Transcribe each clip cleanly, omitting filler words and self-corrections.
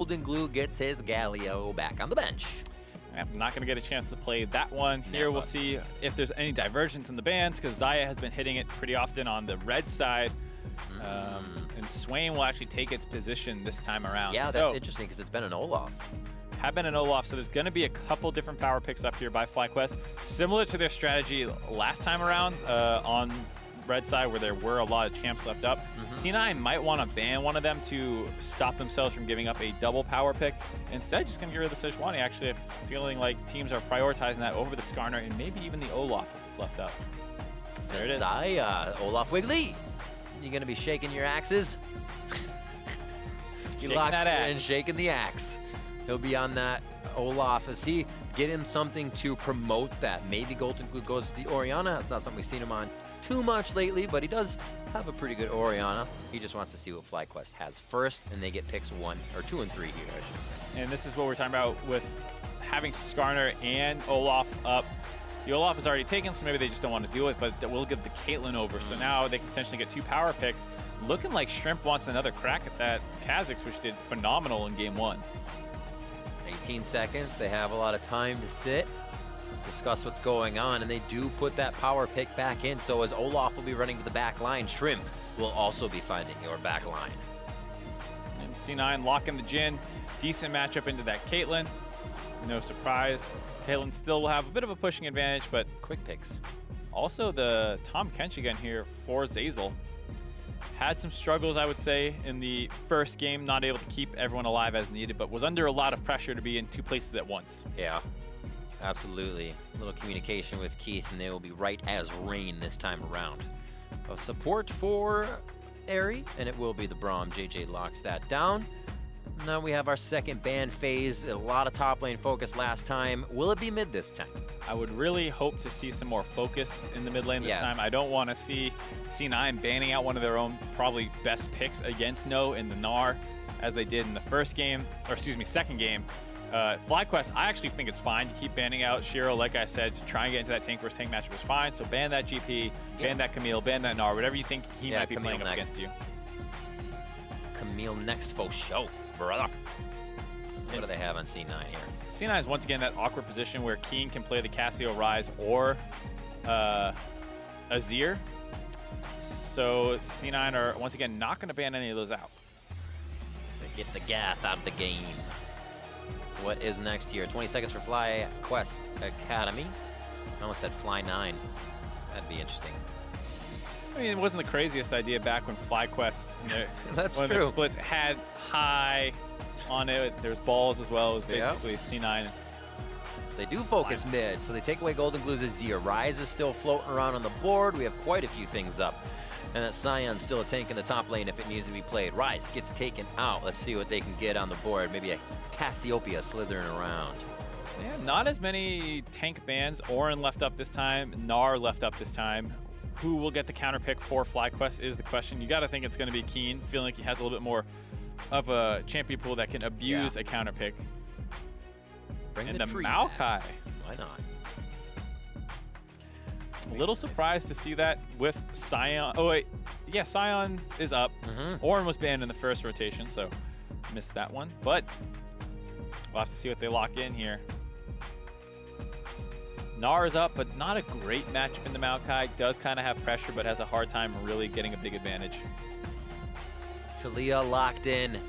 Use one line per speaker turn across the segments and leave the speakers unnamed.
Golden Glue gets his Galio back on the bench.
I'm not going to get a chance to play that one. Here we'll see if there's any divergence in the bans, because Xayah has been hitting it pretty often on the red side. And Swain will actually take its position this time around.
Yeah, that's interesting because it's been an Olaf.
Have been an Olaf, so there's going to be a couple different power picks up here by FlyQuest. Similar to their strategy last time around on red side where there were a lot of champs left up. C9 might want to ban one of them to stop themselves from giving up a double power pick. Instead, just going to get rid of the Sejuani. Actually, feeling like teams are prioritizing that over the Skarner and maybe even the Olaf if it's left up. There it is.
Xayah, Olaf Wiggly. You going to be shaking your axes? You locked in, shaking the axe. He'll be on that Olaf. As he get him something to promote that. Maybe Golden Glue goes to the Orianna. That's not something we've seen him on too much lately, but he does have a pretty good Orianna. He just wants to see what FlyQuest has first, and they get picks 1 or 2 and 3 here, I should say.
And this is what we're talking about with having Skarner and Olaf up. The Olaf is already taken, so maybe they just don't want to do it, but we'll give the Caitlyn over. So now they can potentially get 2 power picks. Looking like Shrimp wants another crack at that Kha'Zix, which did phenomenal in game 1.
18 seconds. They have a lot of time to sit, discuss what's going on, and they do put that power pick back in. So as Olaf will be running to the back line, Shrimp will also be finding your back line.
And C9 locking the Jhin. Decent matchup into that Caitlyn. No surprise. Caitlyn still will have a bit of a pushing advantage, but
quick picks.
Also the Tahm Kench again here for Zeyzal. Had some struggles, I would say, in the first game, not able to keep everyone alive as needed, but was under a lot of pressure to be in 2 places at once.
Yeah, absolutely. A little communication with Keith, and they will be right as rain this time around. Support for Airy, and it will be the Braum. JJ locks that down. Now we have our second ban phase. A lot of top lane focus last time. Will it be mid this time?
I would really hope to see some more focus in the mid lane this time. I don't want to see C9 banning out one of their own probably best picks against No in the Gnar as they did in the first game, or excuse me, second game. FlyQuest, I actually think it's fine to keep banning out Shiro. Like I said, to try and get into that tank versus tank matchup is fine. So ban that GP, ban that Camille, ban that Gnar, whatever you think he might be
Camille
playing up against you.
Camille next for show, brother. What do they have on C9 here?
C9 is once again that awkward position where Keen can play the Cassio Rise or Azir. So C9 are once again not going to ban any of those out.
They get the Gath out of the game. What is next here? 20 seconds for FlyQuest Academy. I almost said Fly9. That'd be interesting.
I mean, it wasn't the craziest idea back when FlyQuest,
That's
one
true.
of their splits had high on it. There's balls as well. It was basically C9.
They do focus mid, so they take away Golden Glue's Azir. Rise is still floating around on the board. We have quite a few things up. And that Scion's still a tank in the top lane if it needs to be played. Rise gets taken out. Let's see what they can get on the board. Maybe a Cassiopeia slithering around.
Yeah, not as many tank bans. Orin left up this time. Gnar left up this time. Who will get the counter pick for FlyQuest is the question. You got to think it's going to be Keen, feeling like he has a little bit more of a champion pool that can abuse a counter pick.
Bring
and
the
Maokai.
Why not?
A little surprised to see that with Sion. Oh, wait. Yeah, Sion is up. Orin was banned in the first rotation, so missed that one. But we'll have to see what they lock in here. Gnar is up, but not a great matchup in the Maokai. Does kind of have pressure, but has a hard time really getting a big advantage.
Talia locked in. I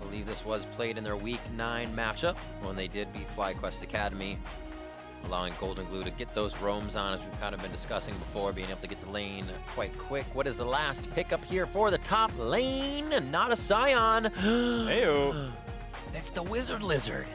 believe this was played in their Week 9 matchup when they did beat FlyQuest Academy, allowing Golden Glue to get those roams on, as we've kind of been discussing before, being able to get to lane quite quick. What is the last pickup here for the top lane? Not a Scion.
Heyo.
It's the Wizard Lizard.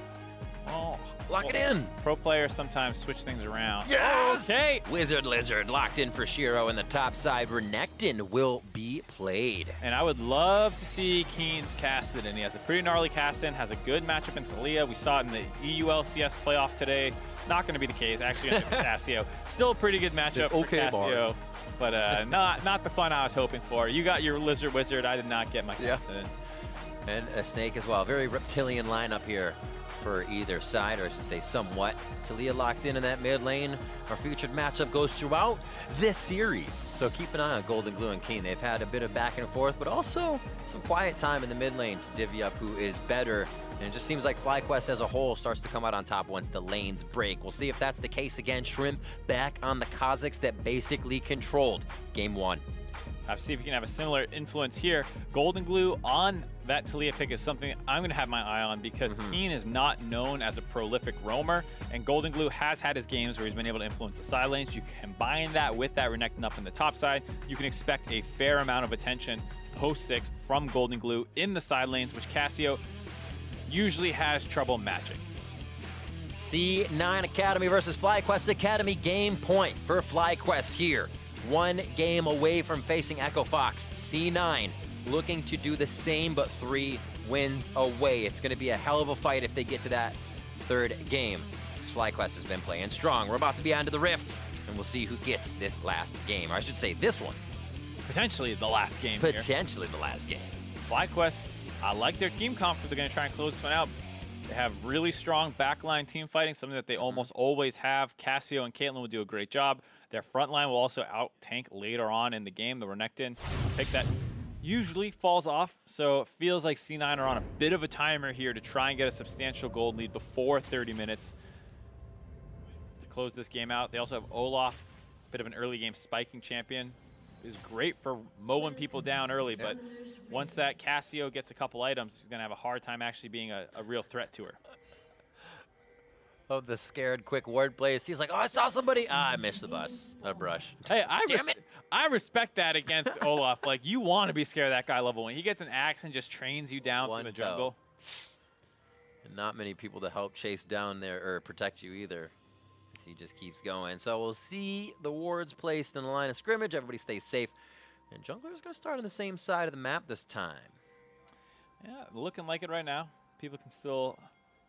Oh.
Lock it in.
Pro players sometimes switch things around.
Yes!
Okay.
Wizard Lizard locked in for Shiro, and the top side, Renekton will be played.
And I would love to see Keen's casted in. He has a pretty gnarly cast in, has a good matchup in Talia. We saw it in the EU LCS playoff today. Not going to be the case, actually, under Cassio. Still a pretty good matchup for Cassio, but not the fun I was hoping for. You got your Lizard Wizard. I did not get my cast in.
And a Snake as well. Very reptilian lineup here for either side, or I should say somewhat. Taliyah locked in that mid lane. Our featured matchup goes throughout this series. So keep an eye on Golden Glue and Keen. They've had a bit of back and forth, but also some quiet time in the mid lane to divvy up who is better. And it just seems like FlyQuest as a whole starts to come out on top once the lanes break. We'll see if that's the case again. Shrimp back on the Kazakhs that basically controlled Game 1.
Have to see if we can have a similar influence here. Golden Glue on that Taliyah pick is something I'm going to have my eye on because Keen is not known as a prolific roamer, and Golden Glue has had his games where he's been able to influence the side lanes. You combine that with that Renekton up in the top side, you can expect a fair amount of attention post-6 from Golden Glue in the side lanes, which Cassio usually has trouble matching.
C9 Academy versus FlyQuest Academy. Game point for FlyQuest here. 1 game away from facing Echo Fox. C9 looking to do the same, but 3 wins away. It's going to be a hell of a fight if they get to that 3rd game. FlyQuest has been playing strong. We're about to be onto the Rift, and we'll see who gets this last game. Or I should say this one.
Potentially the last game
Potentially the last game.
FlyQuest, I like their team comp, but they're going to try and close this one out. They have really strong backline team fighting, something that they almost always have. Cassio and Caitlyn will do a great job. Their front line will also out-tank later on in the game. The Renekton pick that usually falls off, so it feels like C9 are on a bit of a timer here to try and get a substantial gold lead before 30 minutes to close this game out. They also have Olaf, a bit of an early game spiking champion. Is great for mowing people down early, but once that Cassio gets a couple items, he's going to have a hard time actually being a real threat to her.
Of the scared quick word plays. He's like, oh, I saw somebody. Ah, I missed the bus. A brush.
Hey, I respect that against Olaf. Like, you want to be scared of that guy level 1. He gets an axe and just trains you down from the jungle.
And not many people to help chase down there or protect you either. So he just keeps going. So we'll see the wards placed in the line of scrimmage. Everybody stays safe. And Jungler's going to start on the same side of the map this time.
Yeah, looking like it right now. People can still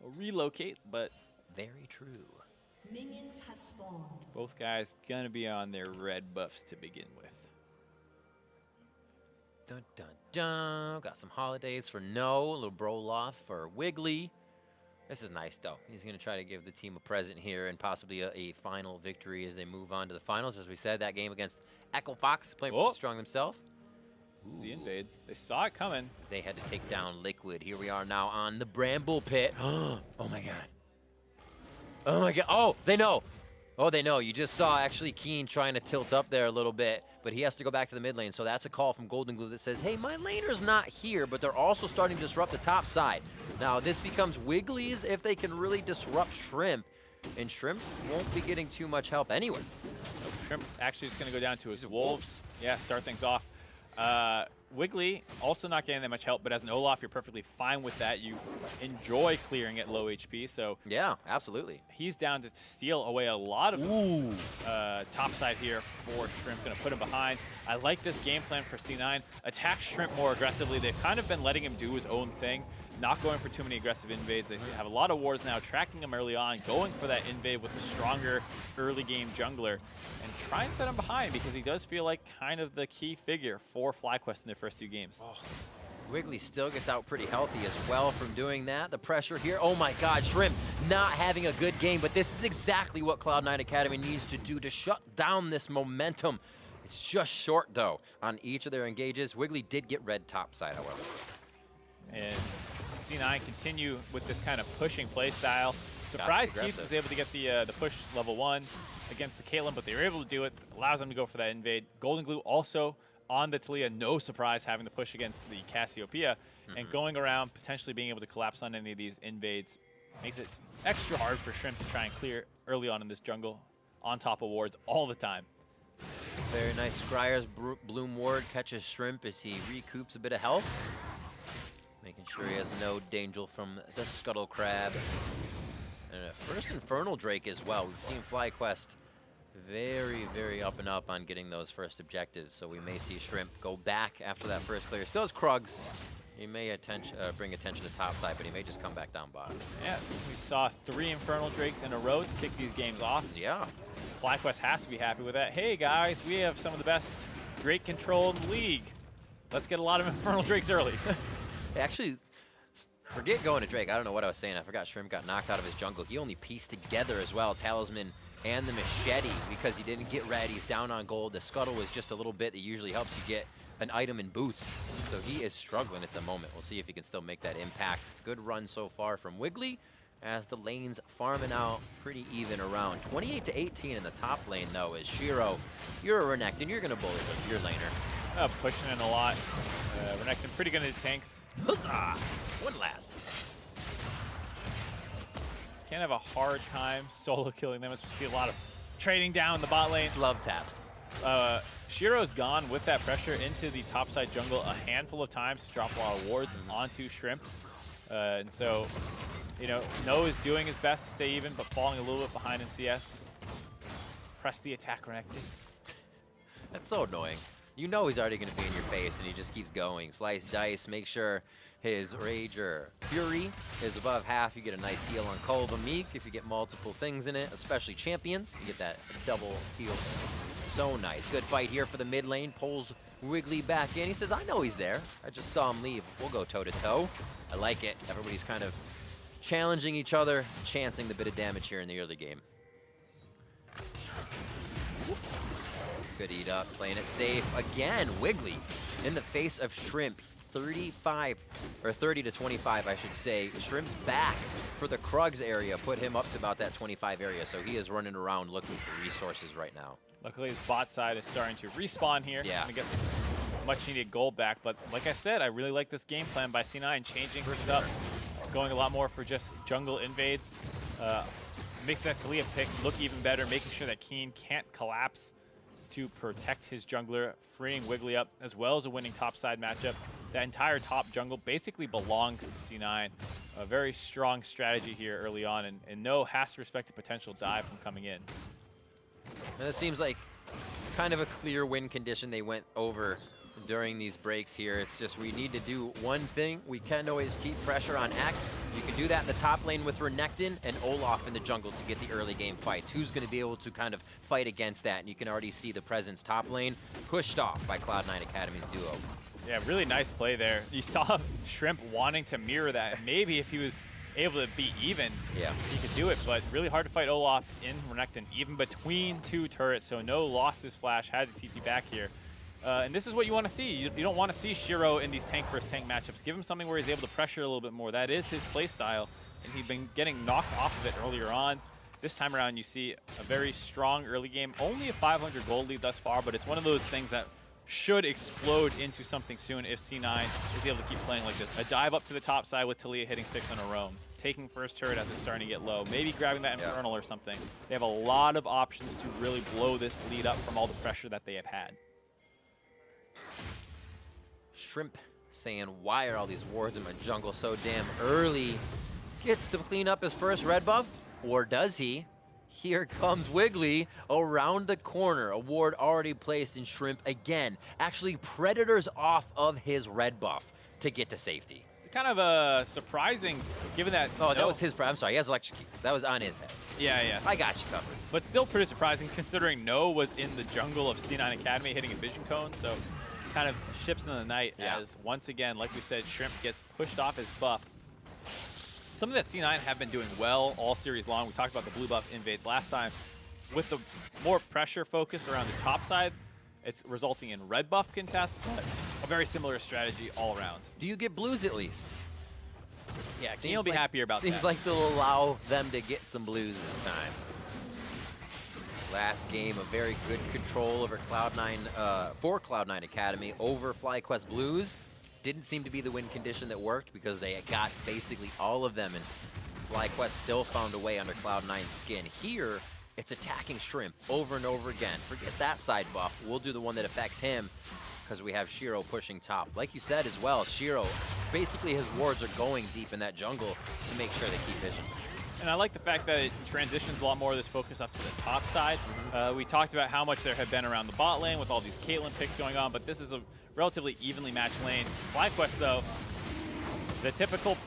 relocate, but...
Very true.
Minions have spawned.
Both guys gonna be on their red buffs to begin with.
Dun dun dun. Got some holidays for No, a little Broloff for Wiggly. This is nice though. He's gonna try to give the team a present here and possibly a final victory as they move on to the finals. As we said, that game against Echo Fox, playing pretty strong himself.
Ooh. The invade. They saw it coming.
They had to take down Liquid. Here we are now on the Bramble Pit. Oh my god. Oh my god. Oh, they know. Oh, they know. You just saw actually Keen trying to tilt up there a little bit, but he has to go back to the mid lane. So that's a call from Golden Glue that says, hey, my laner's not here, but they're also starting to disrupt the top side. Now, this becomes Wiggly's if they can really disrupt Shrimp, and Shrimp won't be getting too much help anywhere.
Nope, Shrimp actually is going to go down to his Wolves. Yeah, start things off. Wiggly also not getting that much help, but as an Olaf, you're perfectly fine with that. You enjoy clearing at low HP, so
yeah, absolutely.
He's down to steal away a lot of top side here for Shrimp. Going to put him behind. I like this game plan for C9. Attack Shrimp more aggressively. They've kind of been letting him do his own thing, not going for too many aggressive invades. They have a lot of wards now, tracking him early on, going for that invade with the stronger early game jungler, and try and set him behind because he does feel like kind of the key figure for FlyQuest in their first 2 games.
Oh. Wiggly still gets out pretty healthy as well from doing that. The pressure here, oh my god, Shrimp not having a good game, but this is exactly what Cloud9 Academy needs to do to shut down this momentum. It's just short though on each of their engages. Wiggly did get red top side, however.
And C9 continue with this kind of pushing play style. Surprise Keith was able to get the push level 1 against the Caitlyn, but they were able to do it. Allows them to go for that invade. Golden Glue also on the Taliyah, no surprise having the push against the Cassiopeia, and going around, potentially being able to collapse on any of these invades makes it extra hard for Shrimp to try and clear early on in this jungle on top of wards all the time.
Very nice. Scryer's Bloom Ward catches Shrimp as he recoups a bit of health, making sure he has no danger from the Scuttle Crab. And a first Infernal Drake as well. We've seen FlyQuest very, very up and up on getting those first objectives, so we may see Shrimp go back after that first clear. Still has Krugs. He may bring attention to top side, but he may just come back down bottom.
Yeah, we saw 3 Infernal Drakes in a row to kick these games off.
Yeah.
FlyQuest has to be happy with that. Hey guys, we have some of the best Drake control in the league. Let's get a lot of Infernal Drakes early.
Actually, Forget going to Drake. I don't know what I was saying. I forgot Shrimp got knocked out of his jungle. He only pieced together as well, Talisman and the Machete, because he didn't get red. He's down on gold. The Scuttle was just a little bit that usually helps you get an item in boots. So he is struggling at the moment. We'll see if he can still make that impact. Good run so far from Wiggly as the lanes farming out pretty even around. 28-18 in the top lane, though, is Shiro. You're a Renekton. You're going to bully your laner.
Pushing in a lot. Rivington pretty good at tanks.
Huzzah! One last.
Can't have a hard time solo killing them as we see a lot of trading down the bot lane.
Just love taps.
Shiro's gone with that pressure into the topside jungle a handful of times to drop a lot of wards onto Shrimp. And so, you know, No is doing his best to stay even, but falling a little bit behind in CS. Press the attack, Renekton.
That's so annoying. You know he's already going to be in your face, and he just keeps going. Slice, dice, make sure his Rage or Fury is above half. You get a nice heal on Kolva Meek if you get multiple things in it, especially champions. You get that double heal. So nice. Good fight here for the mid lane. Pulls Wiggly back in. He says, I know he's there. I just saw him leave. We'll go toe-to-toe. I like it. Everybody's kind of challenging each other, chancing the bit of damage here in the early game. Good eat up, playing it safe. Again, Wiggly in the face of Shrimp. 35, or 30 to 25, I should say. Shrimp's back for the Krugs area. Put him up to about that 25 area, so he is running around looking for resources right now.
Luckily, his bot side is starting to respawn here.
Yeah.
And get some much needed gold back. But like I said, I really like this game plan by C9, changing things up, going a lot more for just jungle invades. Makes that Talia pick look even better, making sure that Keen can't collapse to protect his jungler, freeing Wiggly up, as well as a winning topside matchup. That entire top jungle basically belongs to C9. A very strong strategy here early on, and No has to respect the potential dive from coming in.
And it seems like kind of a clear win condition they went over during these breaks here. It's just we need to do one thing. We can always keep pressure on X. You can do that in the top lane with Renekton and Olaf in the jungle to get the early game fights. Who's going to be able to kind of fight against that? And you can already see the presence top lane pushed off by Cloud9 Academy's duo.
Yeah, really nice play there. You saw Shrimp wanting to mirror that. Maybe if he was able to be even,
yeah,
he could do it, but really hard to fight Olaf in Renekton, even between two turrets. So No lost his flash, had to TP back here. And this is what you want to see. You don't want to see Shiro in these tank versus tank matchups. Give him something where he's able to pressure a little bit more. That is his play style, and he's been getting knocked off of it earlier on. This time around, you see a very strong early game. Only a 500 gold lead thus far, but it's one of those things that should explode into something soon if C9 is able to keep playing like this. A dive up to the top side with Talia hitting 6 in a row. Taking first turret as it's starting to get low. Maybe grabbing that Infernal or something. They have a lot of options to really blow this lead up from all the pressure that they have had.
Shrimp saying, why are all these wards in my jungle so damn early? Gets to clean up his first red buff, or does he? Here comes Wiggly around the corner. A ward already placed in Shrimp again. Actually, Predator's off of his red buff to get to safety.
Kind of surprising, given that...
Oh, that was his... I'm sorry, he has electrocute. That was on his head.
Yeah.
I got you covered.
But still pretty surprising, considering No was in the jungle of C9 Academy hitting a vision cone, so kind of ships in the night as, once again, like we said, Shrimp gets pushed off his buff. Something that C9 have been doing well all series long. We talked about the blue buff invades last time. With the more pressure focus around the top side, it's resulting in red buff contest, but a very similar strategy all around.
Do you get blues at least?
Yeah, Keen will be happier about that.
Seems like they'll allow them to get some blues this time. Last game, a very good control over Cloud9, for Cloud9 Academy over FlyQuest Blues. Didn't seem to be the win condition that worked because they got basically all of them, and FlyQuest still found a way under Cloud9's skin. Here, it's attacking Shrimp over and over again. Forget that side buff. We'll do the one that affects him because we have Shiro pushing top. Like you said as well, Shiro, basically his wards are going deep in that jungle to make sure they keep vision.
And I like the fact that it transitions a lot more of this focus up to the top side. We talked about how much there had been around the bot lane with all these Caitlyn picks going on, but this is a relatively evenly matched lane. FlyQuest, though, the typical,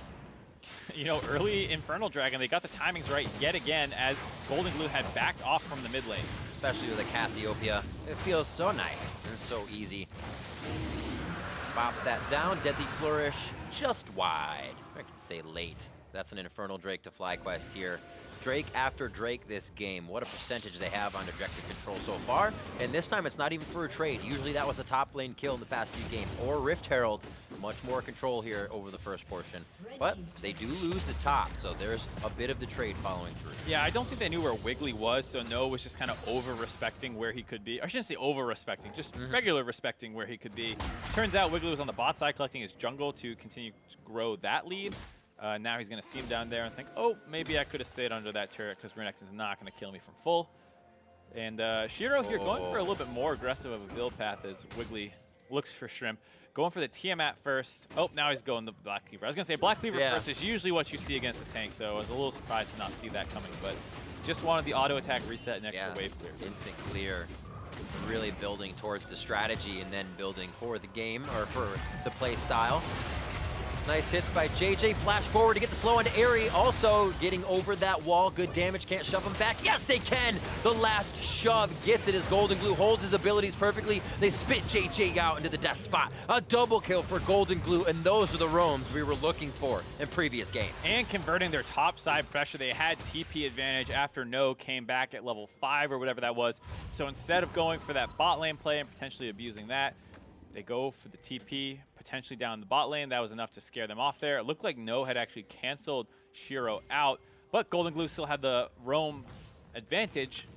early Infernal Dragon, they got the timings right yet again as Golden Glue had backed off from the mid lane.
Especially with the Cassiopeia. It feels so nice and so easy. Bops that down. Deadly Flourish just wide. I can say late. That's an Infernal Drake to FlyQuest here. Drake after Drake this game. What a percentage they have on objective control so far. And this time it's not even for a trade. Usually that was a top lane kill in the past few games. Or Rift Herald. Much more control here over the first portion. But they do lose the top, so there's a bit of the trade following through.
Yeah, I don't think they knew where Wiggly was, so Noah was just kind of over-respecting where he could be. I shouldn't say over-respecting, just regular respecting where he could be. Turns out Wiggly was on the bot side collecting his jungle to continue to grow that lead. Now he's going to see him down there and think, oh, maybe I could have stayed under that turret because Rivington's not going to kill me from full. And Shiro here going for a little bit more aggressive of a build path as Wiggly looks for Shrimp. Going for the Tiamat first. Oh, now he's going the Black Cleaver. I was going to say Black Cleaver first is usually what you see against the tank, so I was a little surprised to not see that coming, but just wanted the auto attack reset and extra wave clear.
Instant clear. Really building towards the strategy and then building for the game, or for the play style. Nice hits by JJ. Flash forward to get the slow on Airy. Also getting over that wall. Good damage. Can't shove him back. Yes, they can. The last shove gets it as Golden Glue holds his abilities perfectly. They spit JJ out into the death spot. A double kill for Golden Glue, and those are the roams we were looking for in previous games.
And converting their top side pressure. They had TP advantage after No came back at level 5 or whatever that was. So instead of going for that bot lane play and potentially abusing that, they go for the TP, potentially down the bot lane. That was enough to scare them off there. It looked like No had actually canceled Shiro out, but Golden Glue still had the roam advantage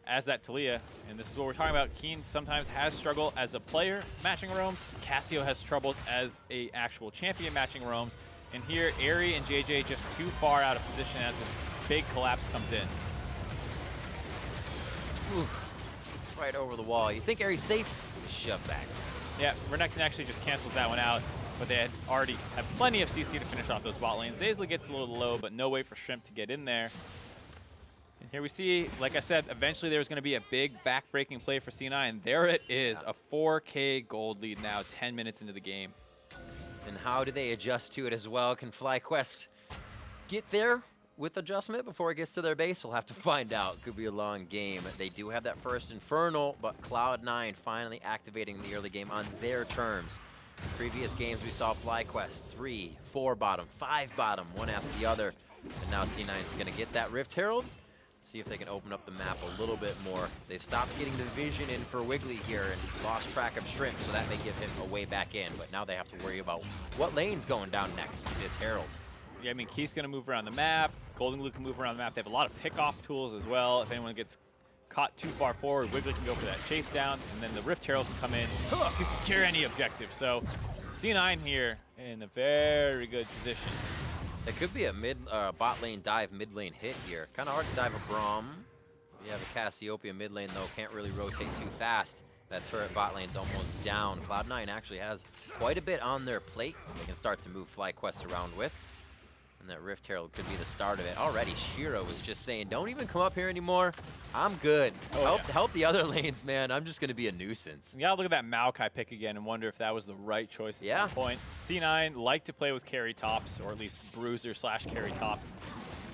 as that Talia. And this is what we're talking about. Keen sometimes has struggle as a player matching roams. Cassio has troubles as a actual champion matching roams. And here, Airy and JJ just too far out of position as this big collapse comes in.
Oof. Right over the wall. You think Airy's safe? Shove back.
Yeah, Rivington actually just cancels that one out, but they had already had plenty of CC to finish off those bot lanes. Zazla gets a little low, but no way for Shrimp to get in there. And here we see, like I said, eventually there's going to be a big back-breaking play for C9. There it is, a 4K gold lead now, 10 minutes into the game.
And how do they adjust to it as well? Can FlyQuest get there with adjustment before it gets to their base? We'll have to find out. Could be a long game. They do have that first Infernal, but Cloud9 finally activating the early game on their terms. In previous games, we saw FlyQuest 3, 4 bottom, 5 bottom, one after the other. And now C9 is going to get that Rift Herald. See if they can open up the map a little bit more. They've stopped getting the vision in for Wiggly here and lost track of Shrimp, so that may give him a way back in. But now they have to worry about what lane's going down next with this Herald.
Yeah, I mean, Keith's going to move around the map. Golden Glue can move around the map. They have a lot of pick-off tools as well. If anyone gets caught too far forward, Wiggly can go for that chase down, and then the Rift Herald can come in to secure any objective. So C9 here in a very good position.
It could be a bot lane dive, mid lane hit here. Kind of hard to dive a Braum. You have a Cassiopeia mid lane, though. Can't really rotate too fast. That turret bot lane's almost down. Cloud9 actually has quite a bit on their plate they can start to move FlyQuest around with. And that Rift Herald could be the start of it. Already, Shiro was just saying, don't even come up here anymore. I'm good. Help the other lanes, man. I'm just going to be a nuisance.
You got to look at that Maokai pick again and wonder if that was the right choice at that point. C9 like to play with carry tops, or at least bruiser / carry tops.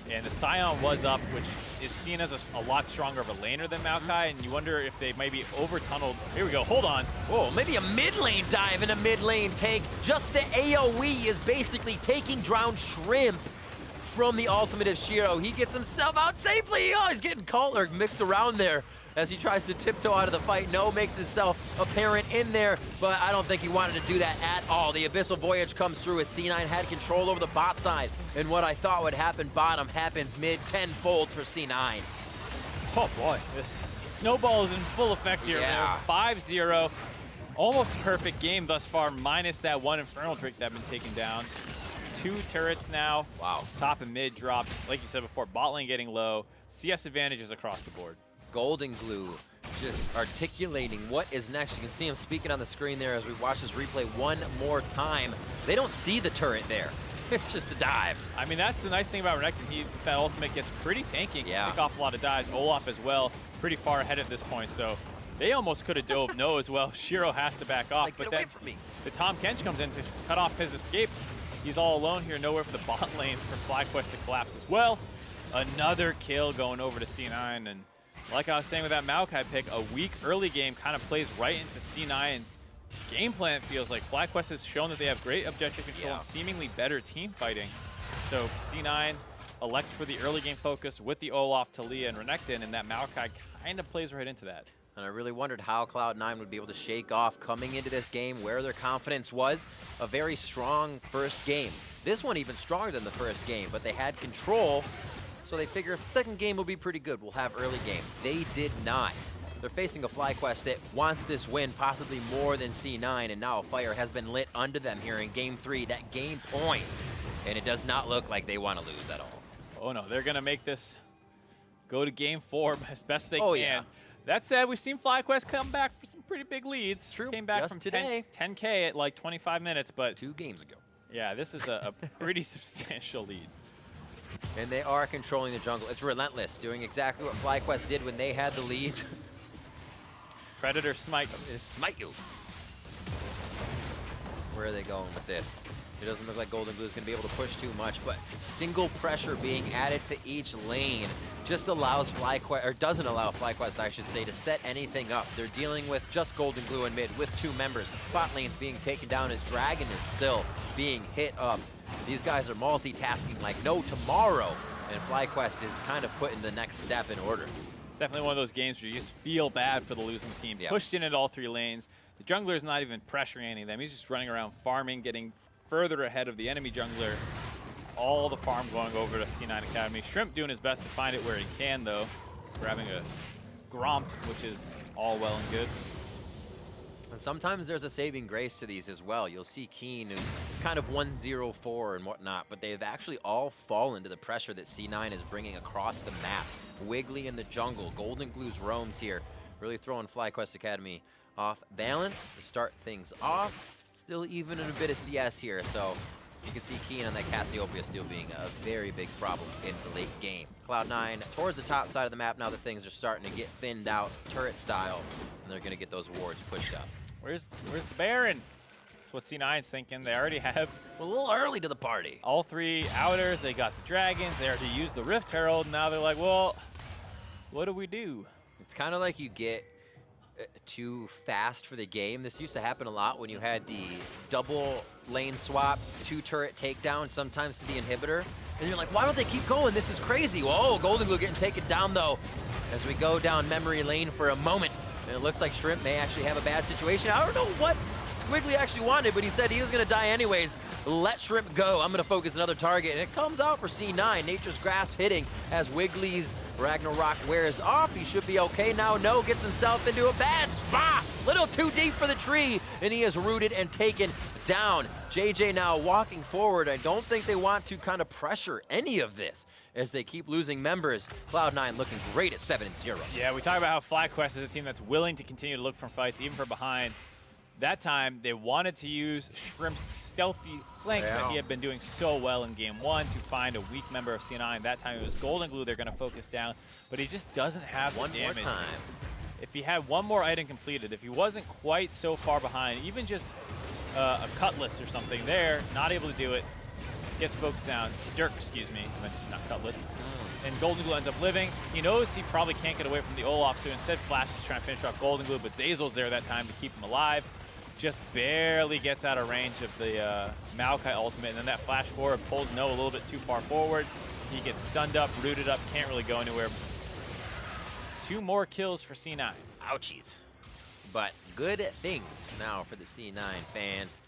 And the Scion was up, which is seen as a lot stronger of a laner than Maokai, and you wonder if they might be over-tunneled. Here we go, hold on.
Whoa, maybe a mid-lane dive and a mid-lane take. Just the AoE is basically taking Drowned Shrimp from the ultimate of Shiro. He gets himself out safely. Oh, he's getting caught or mixed around there as he tries to tiptoe out of the fight. No makes himself apparent in there, but I don't think he wanted to do that at all. The Abyssal Voyage comes through as C9 had control over the bot side, and what I thought would happen bottom happens mid tenfold for C9.
Oh boy, this snowball is in full effect here.
Yeah.
5-0, almost perfect game thus far, minus that one Infernal Drake that had been taken down. 2 turrets now. Wow. Top and mid dropped. Like you said before, bot lane getting low. CS advantages across the board.
Golden Glue just articulating what is next. You can see him speaking on the screen there as we watch this replay one more time. They don't see the turret there. It's just a dive.
I mean, that's the nice thing about Rivington. That ultimate gets pretty tanky.
Yeah.
Pick off a lot of dives. Olaf as well, pretty far ahead at this point. So they almost could have dove No as well. Shiro has to back off.
Like,
but
get away
then
from me.
the Tom Kench comes in to cut off his escape. He's all alone here, nowhere for the bot lane for FlyQuest to collapse as well. Another kill going over to C9, and like I was saying with that Maokai pick, a weak early game kind of plays right into C9's game plan, it feels like FlyQuest has shown that they have great objective control and seemingly better team fighting. So C9 elect for the early game focus with the Olaf, Talia, and Rivington, and that Maokai kind of plays right into that.
And I really wondered how Cloud9 would be able to shake off coming into this game, where their confidence was. A very strong first game. This one even stronger than the first game, but they had control, so they figure second game will be pretty good. We'll have early game. They did not. They're facing a FlyQuest that wants this win possibly more than C9, and now a fire has been lit under them here in Game 3, that game point. And it does not look like they want to lose at all.
Oh no, they're going to make this go to Game 4 as best they
Oh,
can.
yeah.
That said, we've seen FlyQuest come back for some pretty big leads.
True.
Came back
Just
from
today.
10K at like 25 minutes, but
2 games ago.
yeah, this is a pretty substantial lead.
And they are controlling the jungle. It's relentless, doing exactly what FlyQuest did when they had the lead.
Predator smite.
Smite you. Where are they going with this? It doesn't look like Golden Glue is going to be able to push too much, but single pressure being added to each lane just allows FlyQuest, or doesn't allow FlyQuest, I should say, to set anything up. They're dealing with just Golden Glue in mid with 2 members. Bot lane's being taken down as Dragon is still being hit up. These guys are multitasking like no tomorrow, and FlyQuest is kind of putting the next step in order.
It's definitely one of those games where you just feel bad for the losing team.
Yep.
Pushed in at all 3 lanes. The jungler's not even pressuring any of them. He's just running around farming, getting further ahead of the enemy jungler. All the farm going over to C9 Academy. Shrimp doing his best to find it where he can, though. Grabbing a Gromp, which is all well and good.
And sometimes there's a saving grace to these as well. You'll see Keen, who's kind of 1-0-4 and whatnot, but they've actually all fallen to the pressure that C9 is bringing across the map. Wiggly in the jungle, Golden Glue's roams here, really throwing FlyQuest Academy off balance to start things off. Still even in a bit of CS here, so you can see Keen on that Cassiopeia still being a very big problem in the late game. Cloud9 towards the top side of the map now that things are starting to get thinned out turret style, and they're going to get those wards pushed up.
Where's the Baron? That's what C9's thinking. They already have
A little early to the party.
all 3 outers. They got the dragons. They already used the Rift Herald. Now they're like, well, what do we do?
It's kind of like you get too fast for the game. This used to happen a lot when you had the double lane swap, 2 turret takedown, sometimes to the inhibitor. And you're like, why don't they keep going? This is crazy. Whoa, Golden Glue getting taken down though. As we go down memory lane for a moment. And it looks like Shrimp may actually have a bad situation. I don't know what Wiggly actually wanted, but he said he was gonna die anyways. Let Shrimp go. I'm gonna focus another target. And it comes out for C9. Nature's Grasp hitting as Wiggly's Ragnarok wears off. He should be okay now. No, gets himself into a bad spot. Little too deep for the tree, and he is rooted and taken down. JJ now walking forward. I don't think they want to kind of pressure any of this as they keep losing members. Cloud9 looking great at 7-0.
Yeah, we talk about how FlyQuest is a team that's willing to continue to look for fights, even from behind. That time, they wanted to use Shrimp's stealthy flank that he had been doing so well in Game 1 to find a weak member of C9. That time it was Golden Glue they're going to focus down, but he just doesn't have the damage.
One more time.
If he had one more item completed, if he wasn't quite so far behind, even just a Cutlass or something there, not able to do it, gets focused down. Dirk, excuse me, I meant not Cutlass. And Golden Glue ends up living. He knows he probably can't get away from the Olaf, so instead Flash is trying to finish off Golden Glue, but Zazel's there that time to keep him alive. Just barely gets out of range of the Maokai ultimate, and then that flash forward pulls No a little bit too far forward. He gets stunned up, rooted up, can't really go anywhere. 2 more kills for C9.
Ouchies. But good things now for the C9 fans.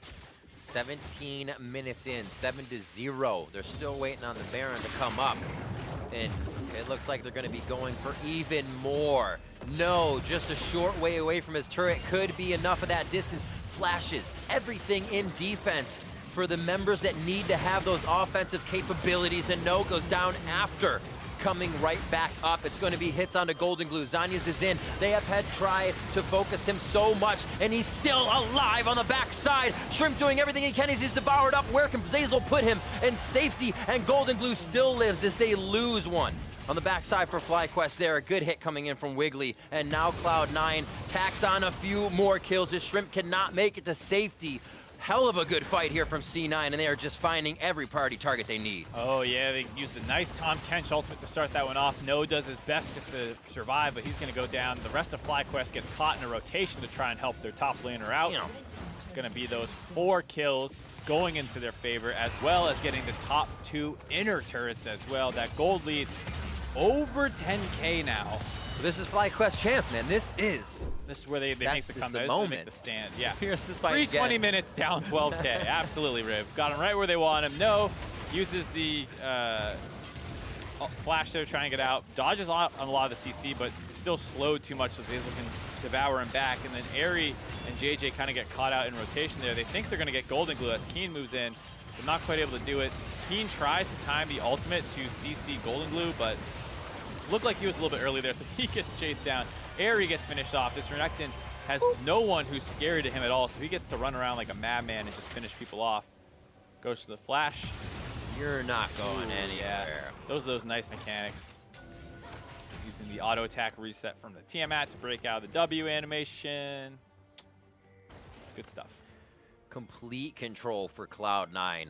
17 minutes in, 7-0. They're still waiting on the Baron to come up. And it looks like they're going to be going for even more. No, just a short way away from his turret could be enough of that distance. Flashes, everything in defense for the members that need to have those offensive capabilities. And No goes down after. Coming right back up. It's going to be hits onto Golden Glue. Zanyas is in. They have had tried to focus him so much, and he's still alive on the backside. Shrimp doing everything he can as he's devoured up. Where can Zazel put him in safety? And Golden Glue still lives as they lose one. On the backside for FlyQuest there, a good hit coming in from Wiggly, and now Cloud9 tacks on a few more kills as Shrimp cannot make it to safety. hell of a good fight here from C9, and they are just finding every priority target they need.
Oh yeah, they used the nice Tom Kench ultimate to start that one off. No does his best just to survive, but he's going to go down. The rest of FlyQuest gets caught in a rotation to try and help their top laner out. Going to be those 4 kills going into their favor, as well as getting the top 2 inner turrets as well. That gold lead over 10K now.
So this is FlyQuest's chance, man. This is
where they make the comeback, they make the stand. Yeah.
Here's this fight
320 minutes down 12K. Absolutely, Riv. Got him right where they want him. No, uses the flash there, trying to get out. Dodges on a lot of the CC, but still slowed too much so Zeyzal can devour him back. And then Airy and JJ kind of get caught out in rotation there. They think they're going to get Golden Glue as Keen moves in, but not quite able to do it. Keen tries to time the ultimate to CC Golden Glue, but looked like he was a little bit early there, so he gets chased down. Airy gets finished off. This Rivington has no one who's scary to him at all, so he gets to run around like a madman and just finish people off. Goes to the flash.
You're not going anywhere.
Yeah. Those nice mechanics. Using the auto attack reset from the Tiamat to break out of the W animation. Good stuff.
Complete control for Cloud9.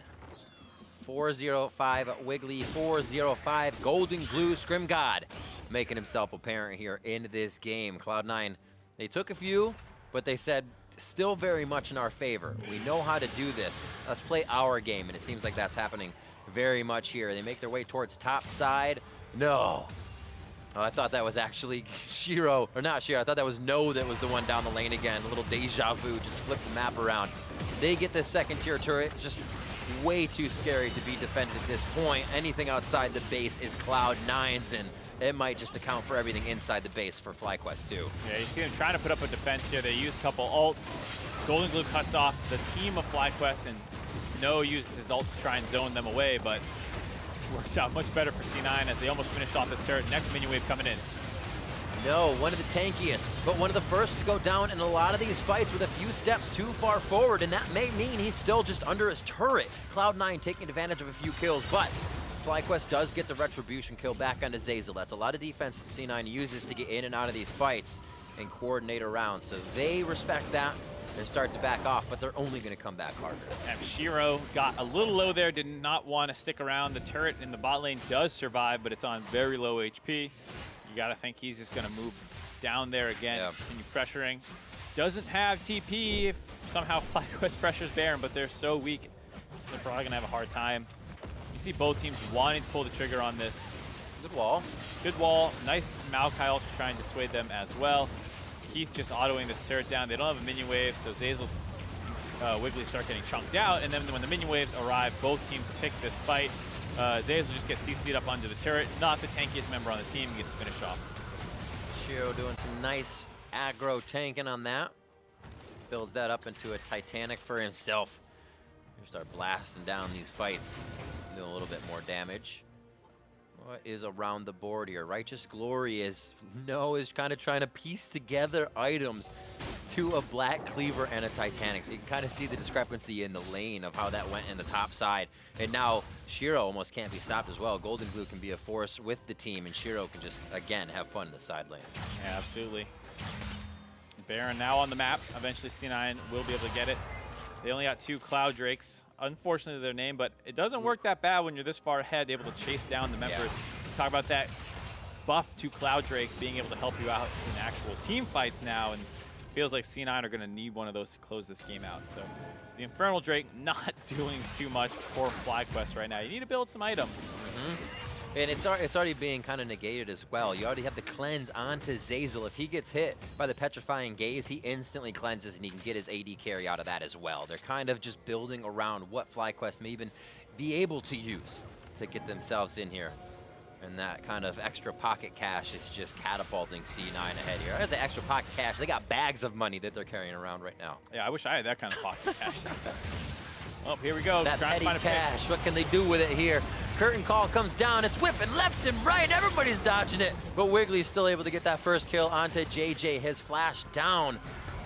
405 Wiggly, 405 Golden Glue, Scrim God making himself apparent here in this game. Cloud9, they took a few, but they said still very much in our favor. We know how to do this. Let's play our game, and it seems like that's happening very much here. They make their way towards top side. No. Oh, I thought that was actually Shiro, or not Shiro. I thought that was No that was the one down the lane again. A little deja vu, just flip the map around. They get this second tier turret. It's just way too scary to be defended at this point. Anything outside the base is Cloud9's, and it might just account for everything inside the base for FlyQuest too.
Yeah, you see them trying to put up a defense here. They use a couple ults. Golden Glue cuts off the team of FlyQuest, and No uses his ult to try and zone them away, but works out much better for C9 as they almost finished off this turret. Next minion wave coming in.
No, one of the tankiest, but one of the first to go down in a lot of these fights with a few steps too far forward, and that may mean he's still just under his turret. Cloud9 taking advantage of a few kills, but FlyQuest does get the retribution kill back onto Zeyzal. That's a lot of defense that C9 uses to get in and out of these fights and coordinate around, so they respect that and start to back off, but they're only going to come back harder.
And Shiro got a little low there, did not want to stick around. The turret in the bot lane does survive, but it's on very low HP. You got to think he's just going to move down there again, continue pressuring. Doesn't have TP if somehow FlyQuest pressures Baron, but they're so weak, they're probably going to have a hard time. You see both teams wanting to pull the trigger on this.
Good wall.
Good wall. Nice Maokai also trying to dissuade them as well. Keith just autoing this turret down. They don't have a minion wave, so Zeyzal's Wiggly start getting chunked out, and then when the minion waves arrive, both teams pick this fight. Zeyzal just gets CC'd up onto the turret. Not the tankiest member on the team. He gets finished off.
Shiro doing some nice aggro tanking on that. Builds that up into a Titanic for himself. You start blasting down these fights. Doing a little bit more damage. What is around the board here? Righteous Glory is kind of trying to piece together items to a Black Cleaver and a Titanic. So you can kind of see the discrepancy in the lane of how that went in the top side. And now Shiro almost can't be stopped as well. Golden Glue can be a force with the team, and Shiro can just, again, have fun in the side lane.
Yeah, absolutely. Baron now on the map. Eventually C9 will be able to get it. They only got 2 Cloud Drakes. Unfortunately, their name, but it doesn't work that bad when you're this far ahead, able to chase down the members. Talk about that buff to Cloud Drake being able to help you out in actual team fights now, and feels like C9 are going to need one of those to close this game out. So the Infernal Drake not doing too much for FlyQuest right now. You need to build some items.
And it's already being kind of negated as well. You already have the cleanse onto Zeyzal. If he gets hit by the Petrifying Gaze, he instantly cleanses, and he can get his AD carry out of that as well. They're kind of just building around what FlyQuest may even be able to use to get themselves in here. And that kind of extra pocket cash is just catapulting C9 ahead here. As an extra pocket cash, they got bags of money that they're carrying around right now.
Yeah, I wish I had that kind of pocket cash. Oh, here we go.
That petty cash, what can they do with it here? Curtain call comes down, it's whipping left and right, everybody's dodging it. But Wiggly's still able to get that first kill onto JJ, his flash down.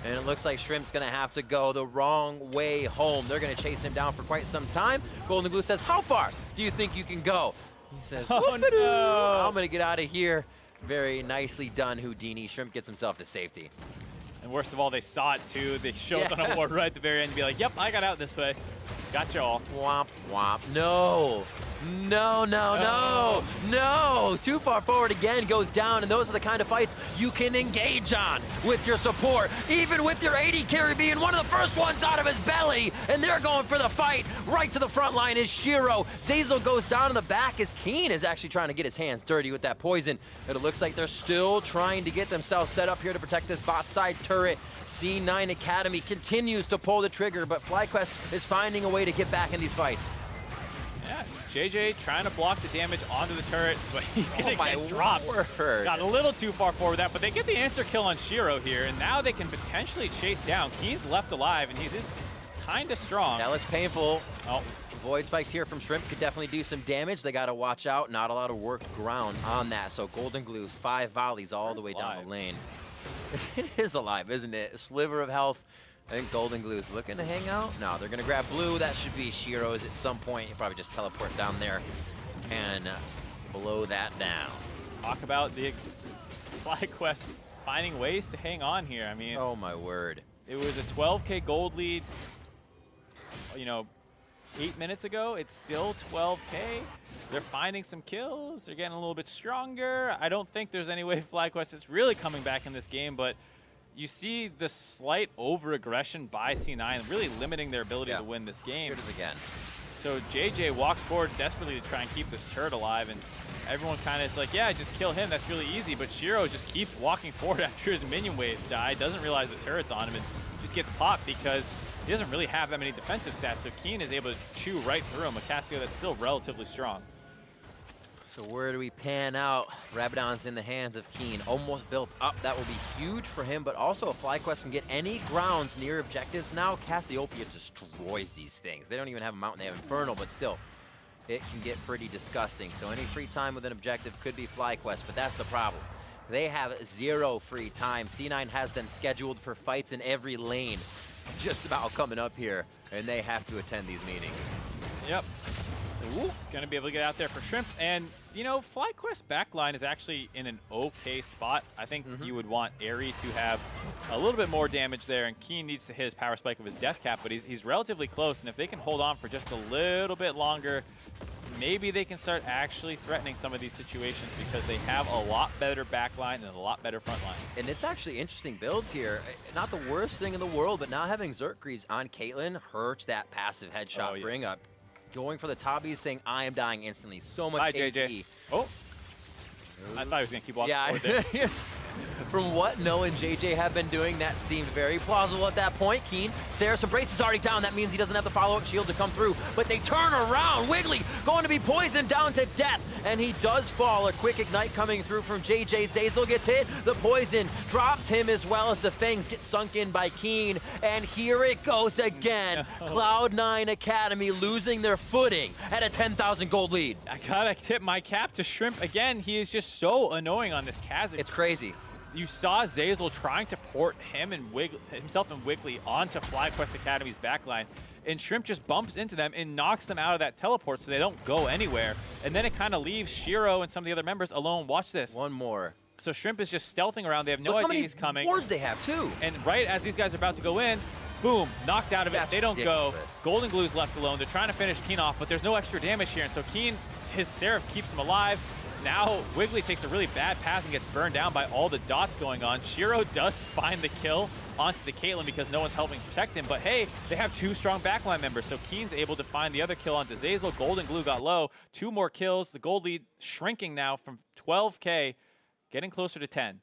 And it looks like Shrimp's gonna have to go the wrong way home. They're gonna chase him down for quite some time. Golden Glue says, how far do you think you can go? He says,
oh, no.
I'm gonna get out of here. Very nicely done, Houdini. Shrimp gets himself to safety.
And worst of all, they saw it too. They show us on a board right at the very end and be like, yep, I got out this way. Got y'all.
Womp, womp. No. No, no, no, no. Too far forward again, goes down, and those are the kind of fights you can engage on with your support, even with your AD carry being one of the first ones out of his belly, and they're going for the fight. Right to the front line is Shiro. Zeyzal goes down in the back as Keen is actually trying to get his hands dirty with that poison. But it looks like they're still trying to get themselves set up here to protect this bot side turret. C9 Academy continues to pull the trigger, but FlyQuest is finding a way to get back in these fights.
Yeah, JJ trying to block the damage onto the turret, but he's gonna get dropped.
Word.
Got a little too far forward with that, but they get the answer kill on Shiro here, and now they can potentially chase down. Keen's left alive, and he's just kind of strong.
That looks painful.
Oh.
Void spikes here from Shrimp could definitely do some damage. They got to watch out. Not a lot of work ground on that. So Golden Glue, 5 volleys all the way down the lane. It is alive, isn't it? A sliver of health. I think Golden Glue is looking to hang out. No, they're going to grab Blue. That should be Shiro's at some point. He'll probably just teleport down there and blow that down.
Talk about the FlyQuest finding ways to hang on here. I mean,
oh my word.
It was a 12K gold lead, you know, 8 minutes ago. It's still 12K. They're finding some kills. They're getting a little bit stronger. I don't think there's any way FlyQuest is really coming back in this game, but you see the slight over-aggression by C9 really limiting their ability to win this game.
Here it is again.
So JJ walks forward desperately to try and keep this turret alive, and everyone kind of is like, yeah, just kill him. That's really easy. But Shiro just keeps walking forward after his minion waves die, doesn't realize the turret's on him, and just gets popped because he doesn't really have that many defensive stats. So Keen is able to chew right through him, a Cassio that's still relatively strong.
So where do we pan out? Rabadon's in the hands of Keen, almost built up. That will be huge for him, but also if FlyQuest can get any grounds near objectives now, Cassiopeia destroys these things. They don't even have a mountain, they have Infernal, but still, it can get pretty disgusting. So any free time with an objective could be FlyQuest, but that's the problem. They have 0 free time. C9 has them scheduled for fights in every lane, just about coming up here, and they have to attend these meetings.
Yep. Going to be able to get out there for Shrimp. And, you know, FlyQuest backline is actually in an okay spot. I think you would want Airy to have a little bit more damage there, and Keen needs to hit his power spike of his death cap, but he's relatively close, and if they can hold on for just a little bit longer, maybe they can start actually threatening some of these situations because they have a lot better backline and a lot better front line.
And it's actually interesting builds here. Not the worst thing in the world, but now having Xurkies on Caitlyn hurts that passive headshot bring up. Going for the Tabis, saying, I am dying instantly. So much
Bye,
AP.
JJ. Oh. I thought he was going to keep walking
Yeah,
forward there.
yes. From what Noah and JJ have been doing, that seemed very plausible at that point. Keen, Saracen Brace is already down. That means he doesn't have the follow-up shield to come through. But they turn around. Wiggly going to be poisoned down to death. And he does fall. A quick ignite coming through from JJ. Zeyzal gets hit. The poison drops him as well as the fangs get sunk in by Keen. And here it goes again. Cloud9 Academy losing their footing at a 10,000 gold lead.
I gotta tip my cap to Shrimp again. He is just so annoying on this Kazakh.
It's crazy.
You saw Zeyzal trying to port him and himself and Wiggly onto FlyQuest Academy's backline, and Shrimp just bumps into them and knocks them out of that teleport so they don't go anywhere. And then it kind of leaves Shiro and some of the other members alone. Watch this.
One more.
So Shrimp is just stealthing around. They have no idea he's coming.
Wars they have too.
And right as these guys are about to go in, boom, knocked out of it.
That's
they don't
ridiculous.
go. Golden Glue's left alone. They're trying to finish Keen off, but there's no extra damage here. And so Keen, his Seraph keeps him alive. Now Wiggly takes a really bad path and gets burned down by all the dots going on. Shiro does find the kill onto the Caitlyn because no one's helping protect him. But hey, they have 2 strong backline members. So Keen's able to find the other kill onto Zeyzal. Golden Glue got low. 2 more kills. The gold lead shrinking now from 12K, getting closer to 10.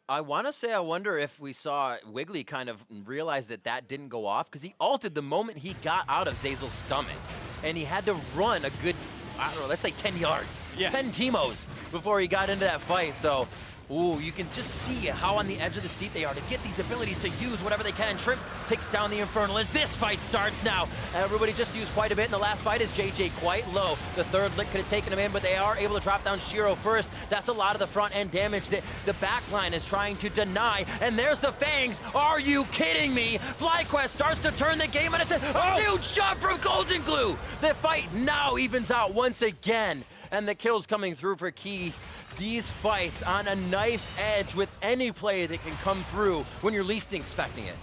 I want to say I wonder if we saw Wiggly kind of realize that that didn't go off because he ulted the moment he got out of Zeyzal's stomach. And he had to run a good, I don't know, let's say 10 yards. 10 Timos before he got into that fight. So, ooh, you can just see how on the edge of the seat they are to get these abilities to use whatever they can. Shrimp takes down the Infernal as this fight starts now. Everybody just used quite a bit in the last fight as JJ quite low. The third lick could have taken him in, but they are able to drop down Shiro first. That's a lot of the front end damage that the back line is trying to deny. And there's the Fangs. Are you kidding me? FlyQuest starts to turn the game, and it's a huge shot from Golden Glue. The fight now evens out once again. And the kills coming through for Key. these fights on a nice edge with any play that can come through when you're least expecting it.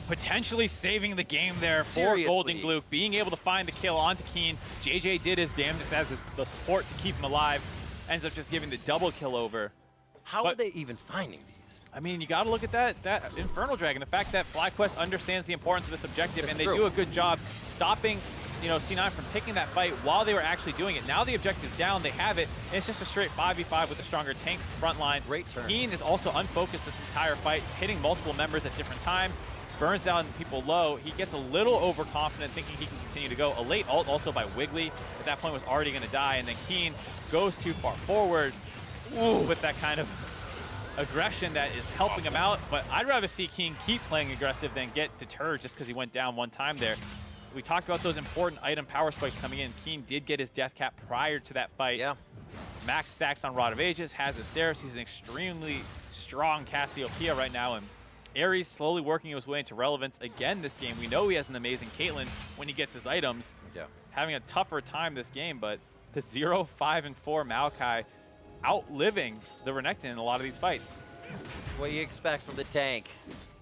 Potentially saving the game there
Seriously.
for Golden Gloop, being able to find the kill onto Keen. JJ did his damnedest as the support to keep him alive. Ends up just giving the double kill over.
How are they even finding these?
I mean, you got to look at that Infernal Dragon. The fact that FlyQuest understands the importance of this objective, and they do a good job stopping, you know, C9 from picking that fight while they were actually doing it. Now the objective's down, they have it, and it's just a straight 5v5 with a stronger tank front line.
Great turn.
Keen is also unfocused this entire fight, hitting multiple members at different times. Burns down people low. He gets a little overconfident, thinking he can continue to go. A late ult also by Wiggly. At that point was already going to die, and then Keen goes too far forward with that kind of aggression that is helping him out. But I'd rather see Keen keep playing aggressive than get deterred just because he went down one time there. We talked about those important item power spikes coming in. Keen did get his death cap prior to that fight.
Yeah.
Max stacks on Rod of Ages, has his Ceres. He's an extremely strong Cassiopeia right now, and Ares slowly working his way into relevance again this game. We know he has an amazing Caitlyn when he gets his items.
Yeah.
Having a tougher time this game, but the 0, 5, and 4 Maokai outliving the Renekton in a lot of these fights.
What do you expect from the tank?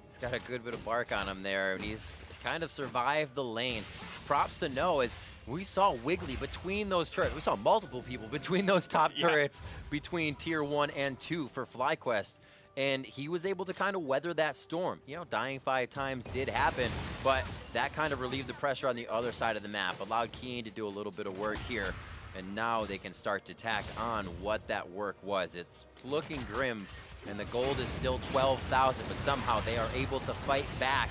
He's got a good bit of bark on him there, and he's kind of survived the lane. Props to know is we saw Wiggly between those turrets. We saw multiple people between those top turrets between tier 1 and 2 for FlyQuest. And he was able to kind of weather that storm. You know, dying 5 times did happen, but that kind of relieved the pressure on the other side of the map, allowed Keen to do a little bit of work here. And now they can start to tack on what that work was. It's looking grim, and the gold is still 12,000, but somehow they are able to fight back,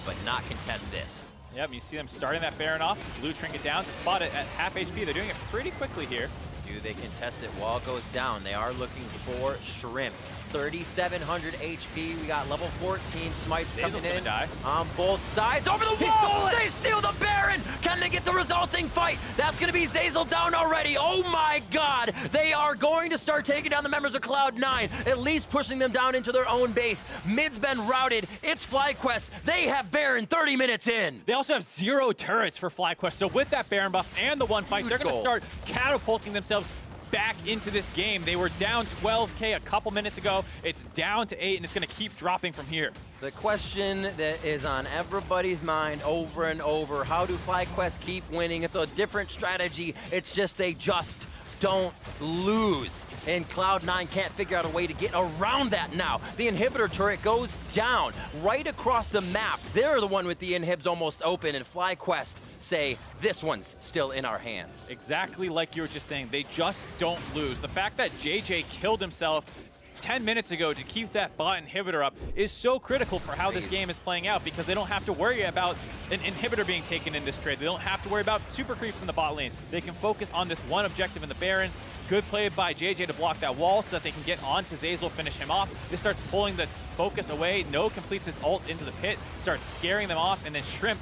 but not contest this.
Yep, you see them starting that Baron off. Blue Trinket down to spot it at half HP. They're doing it pretty quickly here.
Do they contest it? Wall goes down. They are looking for Shrimp. 3,700 HP. We got level 14 smites coming in on both sides. Over the wall! They steal the Baron! Can they get the resulting fight? That's going to be Zeyzal down already. Oh my god! They are going to start taking down the members of Cloud9, at least pushing them down into their own base. Mid's been routed. It's FlyQuest. They have Baron 30 minutes in.
They also have 0 turrets for FlyQuest, so with that Baron buff and the one fight, they're going to start catapulting themselves back into this game. They were down 12K a couple minutes ago. It's down to 8, and it's going to keep dropping from here.
The question that is on everybody's mind over and over, how do FlyQuest keep winning? It's a different strategy. It's just they just don't lose. And Cloud9 can't figure out a way to get around that now. The inhibitor turret goes down right across the map. They're the one with the inhibs almost open, and FlyQuest say, this one's still in our hands.
Exactly like you were just saying, they just don't lose. The fact that JJ killed himself 10 minutes ago to keep that bot inhibitor up is so critical for how this game is playing out, because they don't have to worry about an inhibitor being taken in this trade. They don't have to worry about super creeps in the bot lane. They can focus on this one objective in the Baron. Good play by JJ to block that wall so that they can get onto Zeyzal, finish him off. This starts pulling the focus away. No completes his ult into the pit, starts scaring them off, and then Shrimp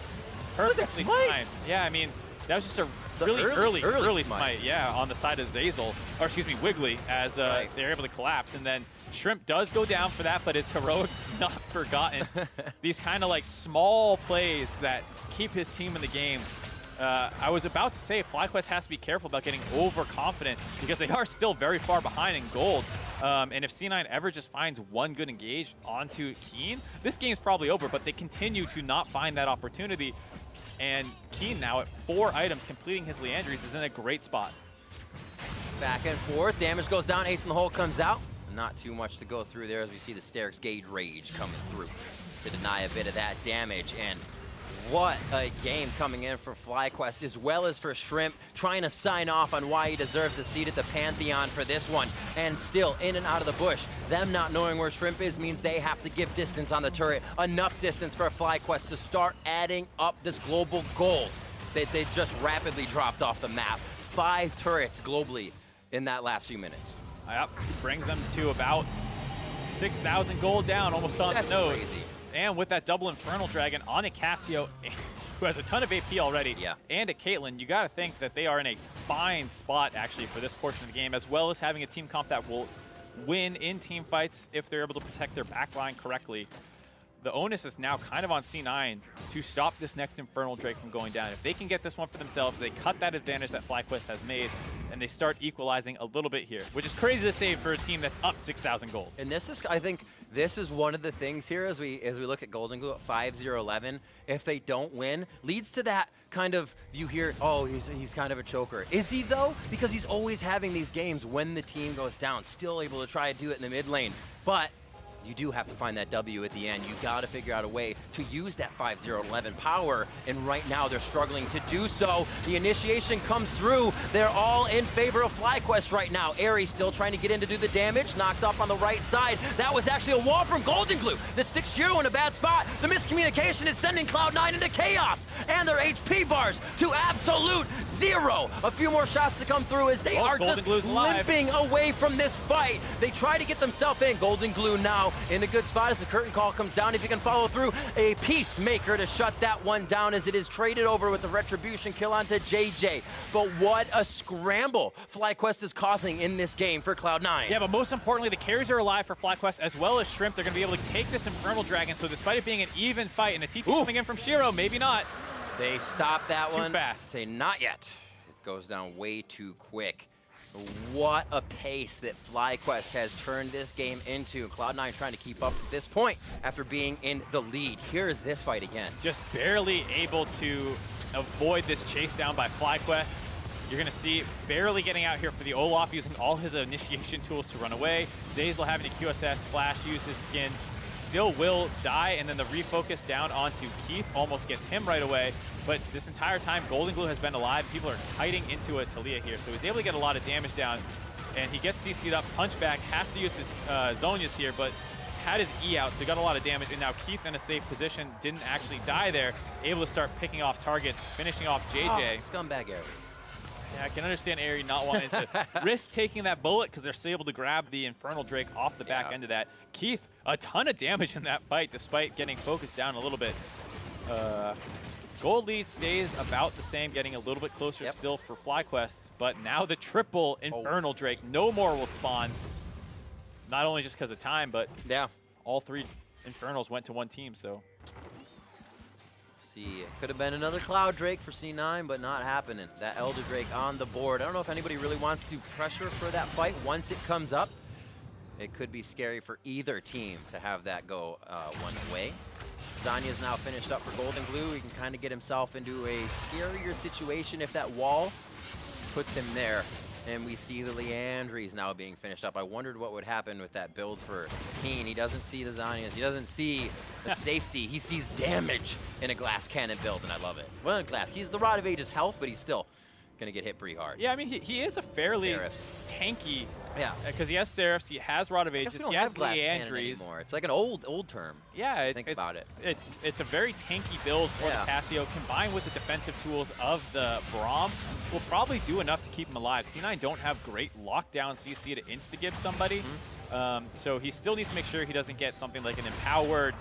perfectly timed. Yeah, I mean, that was just a really early smite, yeah, on the side of Zeyzal, or excuse me, Wiggly, as they're able to collapse. And then Shrimp does go down for that, but his heroics not forgotten. These kind of like small plays that keep his team in the game. I was about to say FlyQuest has to be careful about getting overconfident, because they are still very far behind in gold. And if C9 ever just finds one good engage onto Keen, this game's probably over, but they continue to not find that opportunity. And Keen now at 4 items, completing his Leandries, is in a great spot.
Back and forth, damage goes down, Ace in the hole comes out. Not too much to go through there as we see the Sterix Gauge Rage coming through to deny a bit of that damage. And what a game coming in for FlyQuest, as well as for Shrimp, trying to sign off on why he deserves a seat at the Pantheon for this one. And still in and out of the bush. Them not knowing where Shrimp is means they have to give distance on the turret. Enough distance for FlyQuest to start adding up this global gold that they just rapidly dropped off the map. 5 turrets globally in that last few minutes.
Yep, brings them to about 6,000 gold down, almost on the nose.
Crazy.
And with that double Infernal Dragon on a Cassio, who has a ton of AP already, and a Caitlyn, you got to think that they are in a fine spot, actually, for this portion of the game, as well as having a team comp that will win in team fights if they're able to protect their backline correctly. the onus is now kind of on C9 to stop this next Infernal Drake from going down. If they can get this one for themselves, they cut that advantage that FlyQuest has made, and they start equalizing a little bit here, which is crazy to say for a team that's up 6,000 gold.
And this is, I think, this is one of the things here as we look at Golden Glue at 5-0-11. If they don't win, leads to that kind of, you hear, oh, he's kind of a choker. Is he though? Because he's always having these games when the team goes down, still able to try and do it in the mid lane. But you do have to find that W at the end. You got to figure out a way to use that 5-0-11 power, and right now they're struggling to do so. The initiation comes through. They're all in favor of FlyQuest right now. Aries still trying to get in to do the damage, knocked off on the right side. That was actually a wall from Golden Glue that sticks Shiro in a bad spot. The miscommunication is sending Cloud9 into chaos, and their HP bars to absolute zero. A few more shots to come through as they are just limping away from this fight. They try to get themselves in. Golden Glue now in a good spot as the curtain call comes down. If you can follow through, a Peacemaker to shut that one down as it is traded over with the Retribution kill onto JJ. But what a scramble FlyQuest is causing in this game for Cloud9.
Yeah, but most importantly, the carries are alive for FlyQuest as well as Shrimp. They're going to be able to take this Infernal Dragon, so despite it being an even fight and a TP coming in from Shiro, maybe not.
They stop that one.
Too fast.
Say not yet. It goes down way too quick. What a pace that FlyQuest has turned this game into. Cloud9 trying to keep up at this point after being in the lead. Here is this fight again.
Just barely able to avoid this chase down by FlyQuest. You're going to see barely getting out here for the Olaf, using all his initiation tools to run away. Zeyzal having to QSS, flash, use his skin. Still will die, and then the refocus down onto Keith almost gets him right away. But this entire time, Golden Glue has been alive. People are kiting into a TaLiA here, so he's able to get a lot of damage down. And he gets CC'd up, punchback, has to use his Zhonya's here, but had his E out, so he got a lot of damage. And now Keith in a safe position, didn't actually die there, able to start picking off targets, finishing off JJ.
Oh, scumbag Aerie.
Yeah, I can understand Aerie not wanting to risk taking that bullet because they're able to grab the Infernal Drake off the back end of that. Keith, a ton of damage in that fight despite getting focused down a little bit. Gold lead stays about the same, getting a little bit closer still for FlyQuest, but now the triple Infernal Drake. No more will spawn, not only just because of time, but all three Infernals went to one team, so.
See, it could have been another Cloud Drake for C9, but not happening. That Elder Drake on the board. I don't know if anybody really wants to pressure for that fight once it comes up. It could be scary for either team to have that go one way. Zhonya's now finished up for Golden Glue. He can kind of get himself into a scarier situation if that wall puts him there. And we see the Leandries now being finished up. I wondered what would happen with that build for Keen. He doesn't see the Zhonyas. He doesn't see the safety. He sees damage in a glass cannon build, and I love it. Well, in glass, he's the Rod of Age's health, but he's still going to get hit pretty hard.
Yeah, I mean, he is a fairly tanky. Yeah. Because he has Seraphs, he has Rod of Ages, he has Leandries.
It's like an old term.
Yeah,
think about it.
It's a very tanky build for the Cassio, combined with the defensive tools of the Braum. Will probably do enough to keep him alive. C9 don't have great lockdown CC to insta-give somebody, so he still needs to make sure he doesn't get something like an empowered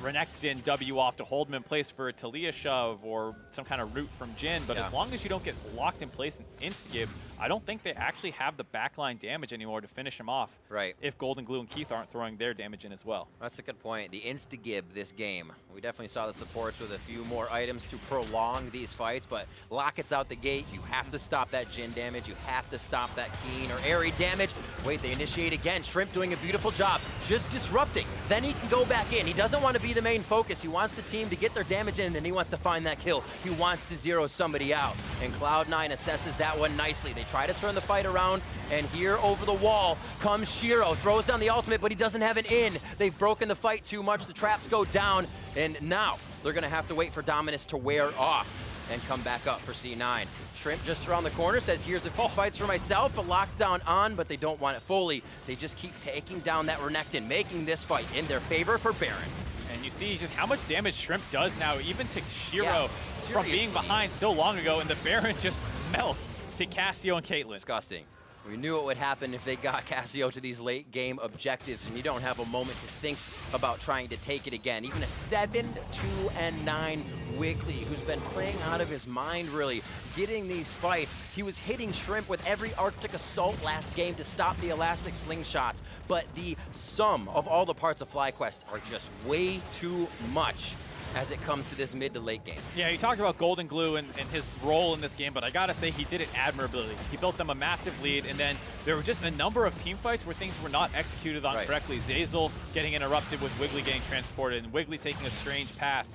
Renekton W off to hold him in place for a TaLiA shove or some kind of root from Jhin, but as long as you don't get locked in place and insta-give, I don't think they actually have the backline damage anymore to finish him off.
Right.
If Golden Glue and Keith aren't throwing their damage in as well.
That's a good point. The insta-give this game. We definitely saw the supports with a few more items to prolong these fights, but Locket's out the gate. You have to stop that Jhin damage. You have to stop that Keen or Aerie damage. Wait, they initiate again. Shrimp doing a beautiful job, just disrupting. Then he can go back in. He doesn't want to be the main focus. He wants the team to get their damage in, and then he wants to find that kill. He wants to zero somebody out, and Cloud9 assesses that one nicely. They try to turn the fight around, and here over the wall comes Shiro. Throws down the ultimate, but he doesn't have an in. They've broken the fight too much. The traps go down, and now they're going to have to wait for Dominus to wear off and come back up for C9. Shrimp just around the corner says, here's a few fights for myself. A lockdown on, but they don't want it fully. They just keep taking down that Renekton, making this fight in their favor for Baron.
And you see just how much damage Shrimp does now, even to Shiro, from being behind so long ago, and the Baron just melts to Cassio and Caitlyn.
Disgusting. We knew it would happen if they got Casio to these late game objectives, and you don't have a moment to think about trying to take it again. Even a 7-2-9 Wiggly, who's been playing out of his mind, really, getting these fights. He was hitting Shrimp with every Arctic Assault last game to stop the Elastic Slingshots, but the sum of all the parts of FlyQuest are just way too much as it comes to this mid to late game.
Yeah, you talked about Golden Glue and his role in this game, but I gotta say he did it admirably. He built them a massive lead, and then there were just a number of team fights where things were not executed on correctly. Zazel getting interrupted with Wiggly getting transported, and Wiggly taking a strange path.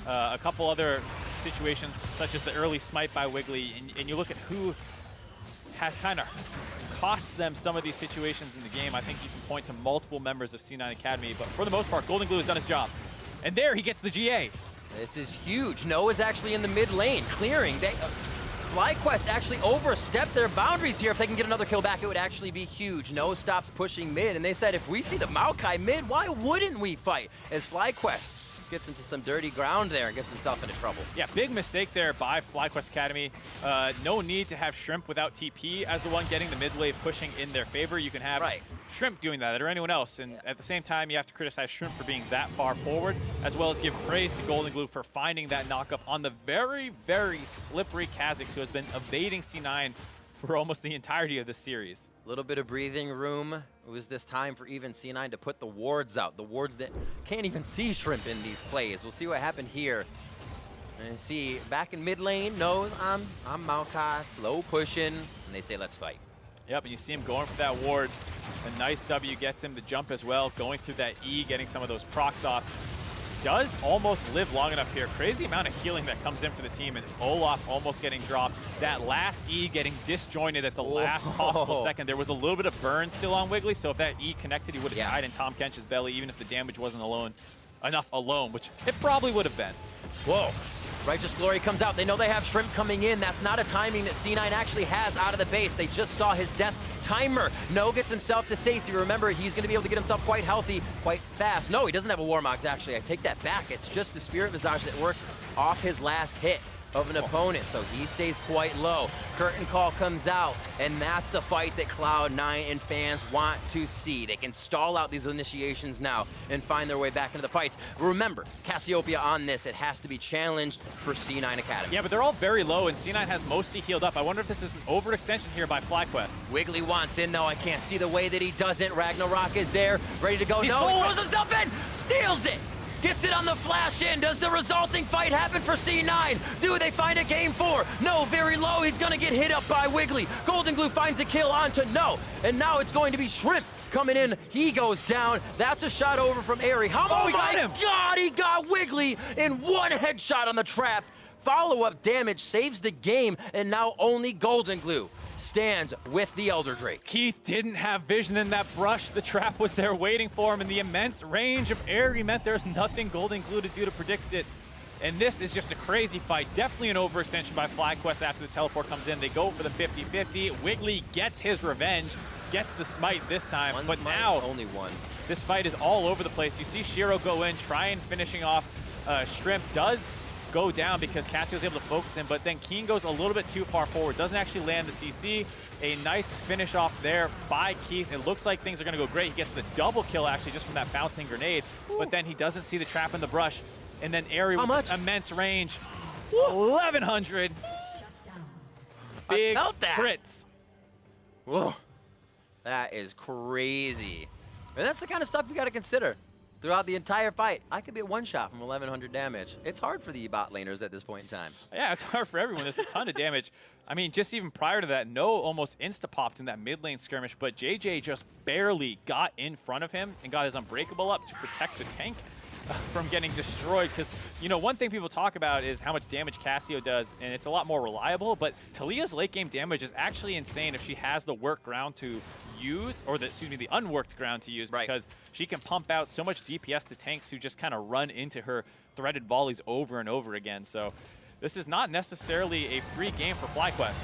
A couple other situations, such as the early smite by Wiggly, and you look at who has kind of cost them some of these situations in the game. I think you can point to multiple members of C9 Academy, but for the most part, Golden Glue has done his job. And there he gets the GA.
This is huge. Noah's actually in the mid lane, clearing. FlyQuest actually overstepped their boundaries here. If they can get another kill back, it would actually be huge. Noah stops pushing mid, and they said, if we see the Maokai mid, why wouldn't we fight? As FlyQuest gets into some dirty ground there and gets himself into trouble.
Yeah, big mistake there by FlyQuest Academy. No need to have Shrimp without TP as the one getting the mid wave pushing in their favor. You can have Shrimp doing that or anyone else, and at the same time, you have to criticize Shrimp for being that far forward, as well as give praise to Golden Glue for finding that knockup on the very, very slippery Kha'Zix, who has been evading C9 for almost the entirety of the series.
A little bit of breathing room. It was this time for even C9 to put the wards out. The wards that can't even see Shrimp in these plays. We'll see what happened here. And see, back in mid lane, no, I'm Maokai, slow pushing, and they say, let's fight.
Yep, and you see him going for that ward. A nice W gets him to jump as well, going through that E, getting some of those procs off. Does almost live long enough here. Crazy amount of healing that comes in for the team, and Olaf almost getting dropped. That last E getting disjointed at the last possible second. There was a little bit of burn still on Wiggly, so if that E connected, he would have died in Tom Kench's belly, even if the damage wasn't enough alone, which it probably would have been.
Whoa. Righteous Glory comes out. They know they have Shrimp coming in. That's not a timing that C9 actually has out of the base. They just saw his death timer. No gets himself to safety. Remember, he's going to be able to get himself quite healthy, quite fast. No, he doesn't have a Warmox, actually. I take that back. It's just the Spirit Visage that works off his last hit of an opponent, so he stays quite low. Curtain call comes out, and that's the fight that Cloud9 and fans want to see. They can stall out these initiations now and find their way back into the fights. Remember, Cassiopeia on this, it has to be challenged for C9 Academy.
Yeah, but they're all very low, and C9 has mostly healed up. I wonder if this is an overextension here by FlyQuest.
Wiggly wants in, though. I can't see the way that he doesn't. Ragnarok is there, ready to go. He throws himself in, steals it! Gets it on the flash in. Does the resulting fight happen for C9? Do they find a game 4? No, very low. He's going to get hit up by Wiggly. Golden Glue finds a kill onto No. And now it's going to be Shrimp coming in. He goes down. That's a shot over from Airy. Oh my God, he got Wiggly in one headshot on the trap. Follow-up damage saves the game, and now only Golden Glue stands with the Elder Drake.
Keith didn't have vision in that brush. The trap was there waiting for him, and the immense range of Airy meant there's nothing Golden Glue to do to predict it. And this is just a crazy fight. Definitely an overextension by FlyQuest after the teleport comes in. They go for the 50-50. Wiggly gets his revenge, gets the smite this time, but now
only one.
This fight is all over the place. You see Shiro go in, try and finishing off Shrimp. Does go down because Cassio's able to focus him, but then Keen goes a little bit too far forward, doesn't actually land the CC. A nice finish off there by Keith. It looks like things are gonna go great. He gets the double kill actually just from that bouncing grenade, but then he doesn't see the trap in the brush. And then Airy with immense range. 1100. Big crits.
Whoa, that is crazy. And that's the kind of stuff you gotta consider. Throughout the entire fight, I could be at one shot from 1100 damage. It's hard for the bot laners at this point in time.
Yeah, it's hard for everyone. There's a ton of damage. I mean, just even prior to that, No almost insta-popped in that mid lane skirmish, but JJ just barely got in front of him and got his Unbreakable up to protect the tank from getting destroyed. Because, you know, one thing people talk about is how much damage Cassio does, and it's a lot more reliable, but Talia's late game damage is actually insane if she has the work ground to use, or the unworked ground to use, because she can pump out so much DPS to tanks who just kind of run into her threaded volleys over and over again. So this is not necessarily a free game for FlyQuest.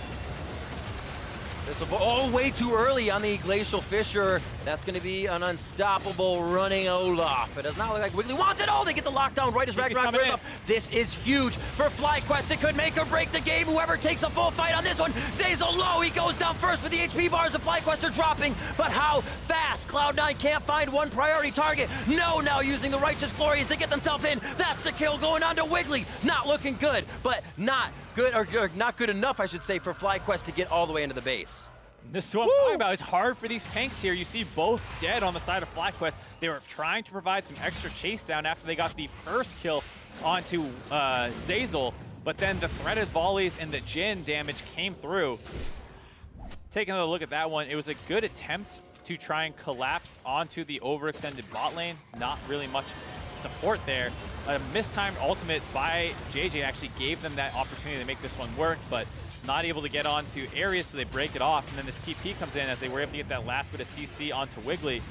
This will oh, way too early on the Glacial Fissure. That's going to be an unstoppable running Olaf. It does not look like Wiggly wants it. Oh, they get the lockdown right as Ragnarok goes up. This is huge for FlyQuest. It could make or break the game. Whoever takes a full fight on this one. Zeyzal low. He goes down first with the HP bars. The FlyQuest are dropping. But how fast? Cloud9 can't find one priority target. No, now using the Righteous Glories to get themselves in. That's the kill going on to Wiggly. Not looking good, but not good, or not good enough, I should say, for FlyQuest to get all the way into the base.
This is what I'm talking about. It's hard for these tanks here. You see both dead on the side of FlyQuest. They were trying to provide some extra chase down after they got the first kill onto Zeyzal, but then the threaded volleys and the Jhin damage came through. Taking another look at that one, it was a good attempt to try and collapse onto the overextended bot lane. Not really much support there. A mistimed ultimate by JJ actually gave them that opportunity to make this one work, but not able to get onto areas, so they break it off. And then this TP comes in as they were able to get that last bit of CC onto Wiggly.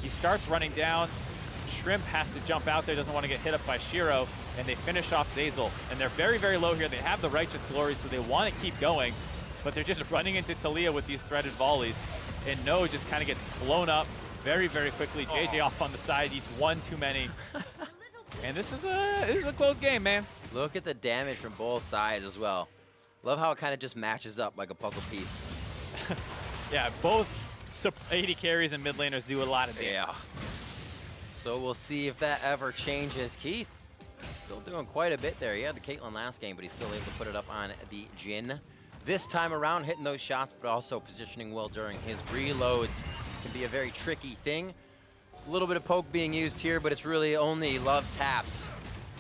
He starts running down. Shrimp has to jump out there, doesn't want to get hit up by Shiro, and they finish off Zeyzal. And they're very, very low here. They have the Righteous Glory, so they want to keep going, but they're just running into Talia with these threaded volleys. And No just kind of gets blown up very, very quickly. JJ off on the side, eats one too many. And this is a close game, man.
Look at the damage from both sides as well. Love how it kind of just matches up like a puzzle piece.
Yeah, both AD carries and mid laners do a lot of damage.
Yeah. So we'll see if that ever changes. Keith, still doing quite a bit there. He had the Caitlyn last game, but he's still able to put it up on the Jhin. This time around, hitting those shots, but also positioning well during his reloads. Can be a very tricky thing. A little bit of poke being used here, but it's really only love taps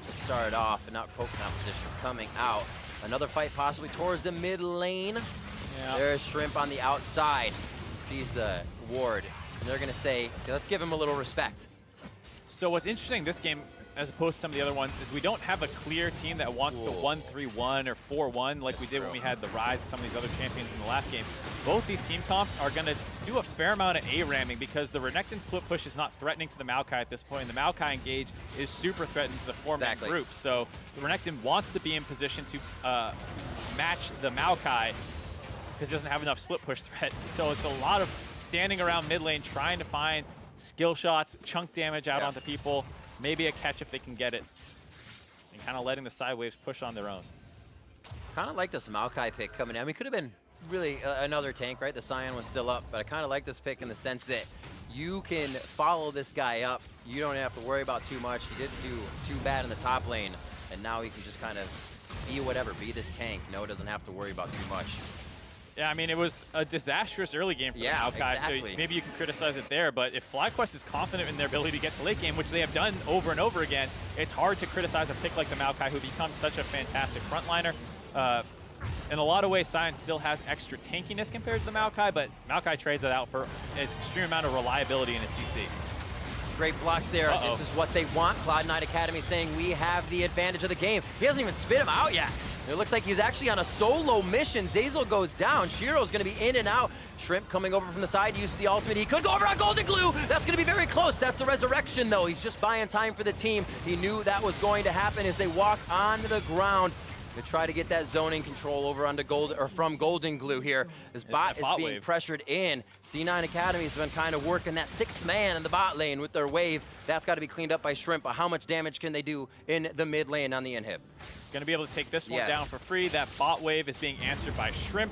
to start off, and not poke compositions coming out. Another fight possibly towards the mid lane. Yeah. There's Shrimp on the outside. Sees the ward, and they're going to say, okay, let's give him a little respect.
So what's interesting this game, as opposed to some of the other ones, is we don't have a clear team that wants to 1-3-1 or 4-1 like we did when we had the Rise and some of these other champions in the last game. Both these team comps are going to do a fair amount of A-ramming because the Renekton split push is not threatening to the Maokai at this point, and the Maokai engage is super threatening to the four-man group. So the Renekton wants to be in position to match the Maokai because it doesn't have enough split push threat. So it's a lot of standing around mid lane trying to find skill shots, chunk damage out onto people, maybe a catch if they can get it, and kind of letting the side waves push on their own.
Kind of like this Maokai pick coming in. I mean, it could have been really another tank, right? The Scion was still up, but I kind of like this pick in the sense that you can follow this guy up. You don't have to worry about too much. He didn't do too bad in the top lane, and now he can just kind of be whatever, be this tank. No, doesn't have to worry about too much.
Yeah, I mean, it was a disastrous early game for the Maokai,
exactly.
So maybe you can criticize it there, but if FlyQuest is confident in their ability to get to late game, which they have done over and over again, it's hard to criticize a pick like the Maokai, who becomes such a fantastic frontliner. In a lot of ways, Scion still has extra tankiness compared to the Maokai, but Maokai trades it out for an extreme amount of reliability in his CC.
Great blocks there. This is what they want. Cloud9 Academy saying we have the advantage of the game. He hasn't even spit him out yet. It looks like he's actually on a solo mission. Zeyzal goes down. Shiro's going to be in and out. Shrimp coming over from the side, uses the ultimate. He could go over on Golden Glue. That's going to be very close. That's the resurrection, though. He's just buying time for the team. He knew that was going to happen as they walk on the ground to try to get that zoning control over onto from Golden Glue here. This bot is being pressured in. C9 Academy has been kind of working that sixth man in the bot lane with their wave. That's got to be cleaned up by Shrimp, but how much damage can they do in the mid lane on the inhib?
Going to be able to take this one down for free. That bot wave is being answered by Shrimp,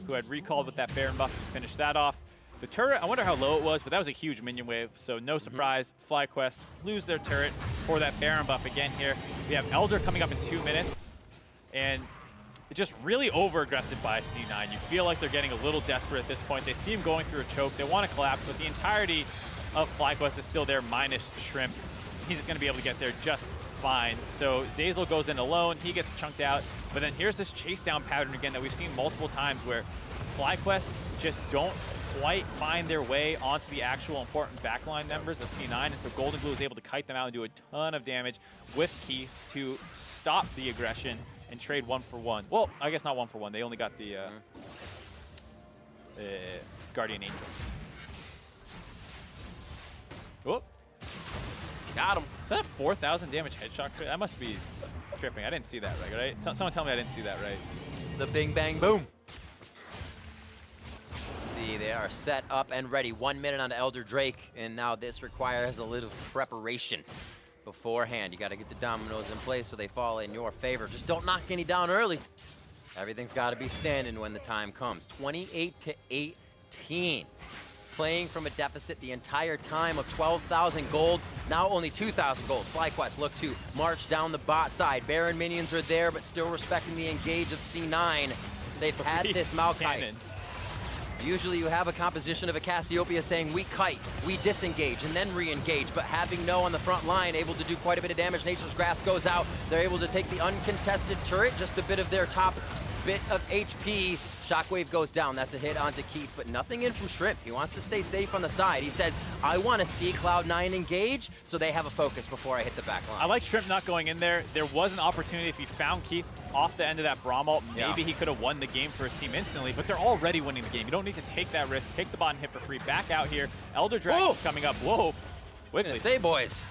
who had recalled with that Baron buff to finish that off. The turret, I wonder how low it was, but that was a huge minion wave, so no surprise. FlyQuest lose their turret for that Baron buff again here. We have Elder coming up in 2 minutes. And just really over-aggressive by C9. You feel like they're getting a little desperate at this point. They see him going through a choke. They want to collapse, but the entirety of FlyQuest is still there, minus Shrimp. He's going to be able to get there just fine. So Zeyzal goes in alone. He gets chunked out. But then here's this chase down pattern again that we've seen multiple times where FlyQuest just don't quite find their way onto the actual important backline members of C9. And so Golden Glue is able to kite them out and do a ton of damage with Keith to stop the aggression and trade 1-for-1. Well, I guess not 1-for-1. They only got the Guardian Angel. Whoop.
Got him.
Is that a 4,000 damage headshot? That must be tripping. I didn't see that right? Someone tell me I didn't see that right.
The bing, bang, boom. are set up and ready. 1 minute on Elder Drake, and now this requires a little preparation beforehand. You got to get the dominoes in place so they fall in your favor. Just don't knock any down early. Everything's got to be standing when the time comes. 28-18. Playing from a deficit the entire time of 12,000 gold. Now only 2,000 gold. FlyQuest look to march down the bot side. Baron minions are there, but still respecting the engage of C9. They've had this Maokai. Usually you have a composition of a Cassiopeia saying, we kite, we disengage, and then re-engage, but having No on the front line, able to do quite a bit of damage. Nature's Grass goes out. They're able to take the uncontested turret, just a bit of their top bit of HP. Shockwave goes down. That's a hit onto Keith, but nothing in from Shrimp. He wants to stay safe on the side. He says, I want to see Cloud9 engage, so they have a focus before I hit the back line.
I like Shrimp not going in there. There was an opportunity if he found Keith off the end of that Braum ult, maybe he could have won the game for his team instantly, but they're already winning the game. You don't need to take that risk. Take the bot and hit for free. Back out here. Elder Dragon's coming up. Whoa. Wiggly.
Say, boys.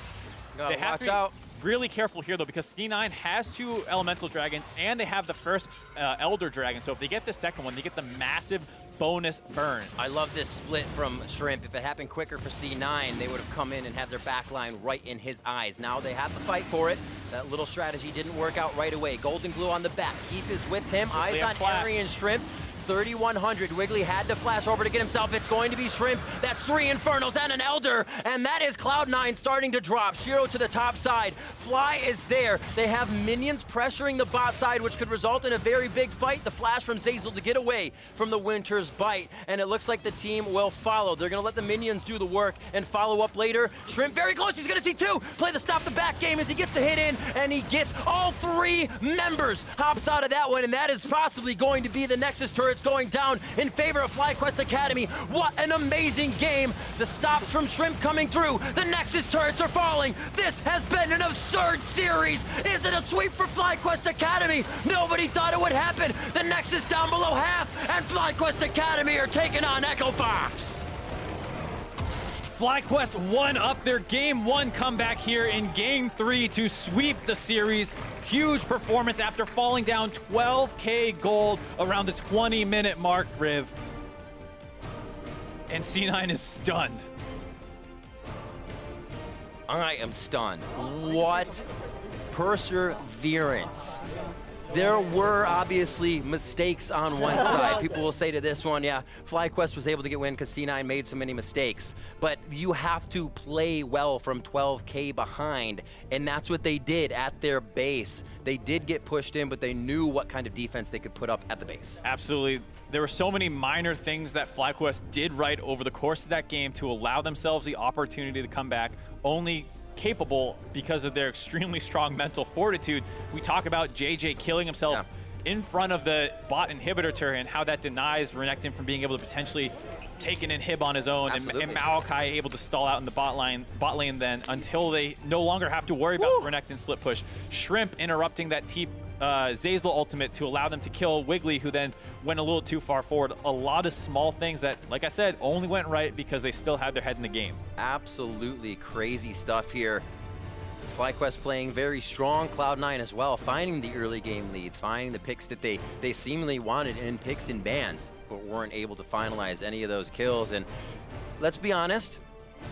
Gotta watch out.
Really careful here, though, because C9 has 2 Elemental Dragons, and they have the first Elder Dragon. So if they get the second one, they get the massive bonus burn.
I love this split from Shrimp. If it happened quicker for C9, they would have come in and had their back line right in his eyes. Now they have to fight for it. That little strategy didn't work out right away. Golden Glue on the back. Keith is with him. Eyes on Ari and Shrimp. 3,100. Wiggly had to flash over to get himself. It's going to be Shrimps. That's 3 Infernals and an Elder. And that is Cloud9 starting to drop. Shiro to the top side. Fly is there. They have minions pressuring the bot side, which could result in a very big fight. The flash from Zazel to get away from the Winter's Bite. And it looks like the team will follow. They're going to let the minions do the work and follow up later. Shrimp very close. He's going to see 2. Play the stop the back game as he gets the hit in. And he gets all 3 members. Hops out of that one. And that is possibly going to be the Nexus turrets going down in favor of FlyQuest Academy. What an amazing game. The stops from Shrimp coming through. The Nexus turrets are falling. This has been an absurd series. Is it a sweep for FlyQuest Academy? Nobody thought it would happen. The Nexus down below half, and FlyQuest Academy are taking on Echo Fox.
FlyQuest won up their Game 1 comeback here in Game 3 to sweep the series. Huge performance after falling down 12K gold around the 20-minute mark, Riv. And C9 is stunned.
I am stunned. What perseverance. There were obviously mistakes on one side. People will say to this one, yeah, FlyQuest was able to get win because C9 made so many mistakes. But you have to play well from 12K behind, and that's what they did at their base. They did get pushed in, but they knew what kind of defense they could put up at the base.
Absolutely. There were so many minor things that FlyQuest did right over the course of that game to allow themselves the opportunity to come back, only capable because of their extremely strong mental fortitude. We talk about JJ killing himself in front of the bot inhibitor turret and how that denies Renekton from being able to potentially take an inhib on his own, and Maokai able to stall out in the bot lane then until they no longer have to worry about Renekton split push. Shrimp interrupting that Zazel ultimate to allow them to kill Wiggly, who then went a little too far forward. A lot of small things that, like I said, only went right because they still had their head in the game.
Absolutely crazy stuff here. FlyQuest playing very strong, Cloud9 as well, finding the early game leads, finding the picks that they seemingly wanted in picks and bans, but weren't able to finalize any of those kills. And let's be honest,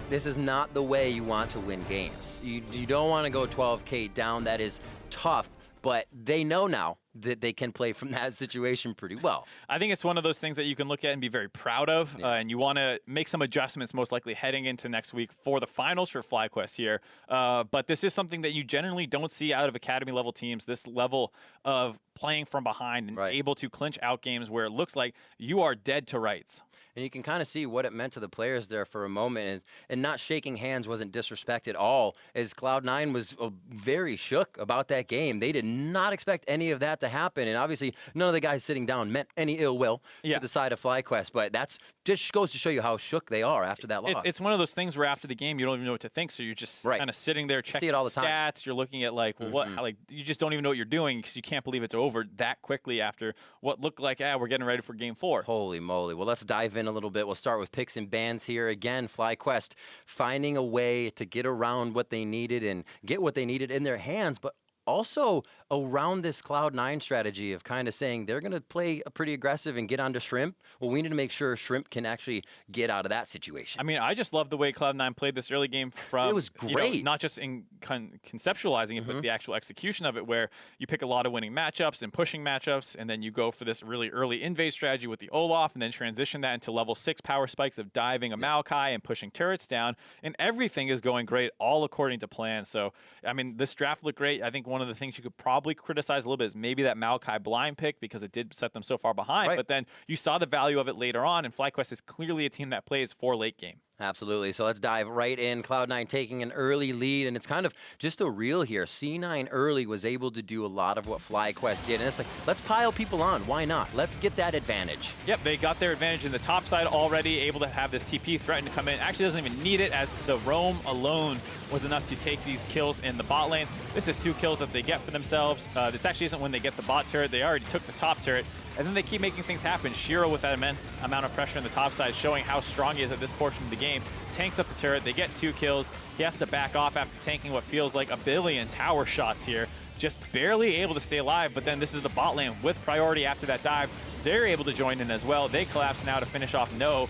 this is not the way you want to win games. You don't want to go 12K down. That is tough. But they know now that they can play from that situation pretty well.
I think it's one of those things that you can look at and be very proud of, and you want to make some adjustments most likely heading into next week for the finals for FlyQuest here. But this is something that you generally don't see out of Academy level teams, this level of playing from behind and able to clinch out games where it looks like you are dead to rights.
And you can kind of see what it meant to the players there for a moment. And not shaking hands wasn't disrespect at all, as Cloud9 was very shook about that game. They did not expect any of that to happen. And obviously, none of the guys sitting down meant any ill will to the side of FlyQuest. But that's just goes to show you how shook they are after that loss.
It's one of those things where after the game, you don't even know what to think. So you're just kind of sitting there checking the stats. You're looking at like, what, like you just don't even know what you're doing because you can't believe it's over that quickly after what looked like, we're getting ready for Game 4.
Holy moly. Well, let's dive in a little bit. We'll start with picks and bans here. Again, FlyQuest finding a way to get around what they needed and get what they needed in their hands, but also around this Cloud9 strategy of kind of saying they're going to play pretty aggressive and get onto Shrimp. Well, we need to make sure Shrimp can actually get out of that situation.
I mean, I just love the way Cloud9 played this early game from,
it was great.
Not just in conceptualizing it, but the actual execution of it, where you pick a lot of winning matchups and pushing matchups, and then you go for this really early invade strategy with the Olaf, and then transition that into level 6 power spikes of diving a Maokai and pushing turrets down, and everything is going great, all according to plan. So, I mean, this draft looked great. I think one of the things you could probably criticize a little bit is maybe that Maokai blind pick, because it did set them so far behind, but then you saw the value of it later on, and FlyQuest is clearly a team that plays for late game.
Absolutely. So let's dive right in. Cloud9 taking an early lead, and it's kind of just a reel here. C9 early was able to do a lot of what FlyQuest did, and it's like, let's pile people on. Why not? Let's get that advantage.
Yep, they got their advantage in the top side already, able to have this TP threaten to come in. Actually doesn't even need it, as the roam alone was enough to take these kills in the bot lane. This is 2 kills that they get for themselves. This actually isn't when they get the bot turret. They already took the top turret. And then they keep making things happen. Shiro, with that immense amount of pressure in the top side, showing how strong he is at this portion of the game, tanks up the turret. They get 2 kills. He has to back off after tanking what feels like a billion tower shots here. Just barely able to stay alive, but then this is the bot lane with priority after that dive. They're able to join in as well. They collapse now to finish off No.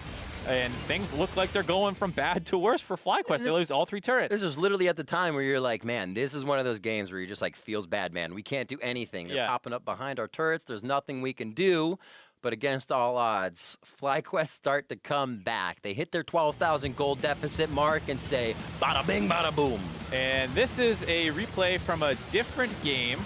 And things look like they're going from bad to worse for FlyQuest. They lose all 3 turrets.
This is literally at the time where you're like, man, this is one of those games where you're just like, feels bad, man. We can't do anything. They're popping up behind our turrets. There's nothing we can do. But against all odds, FlyQuest start to come back. They hit their 12,000 gold deficit mark and say, bada bing, bada boom.
And this is a replay from a different game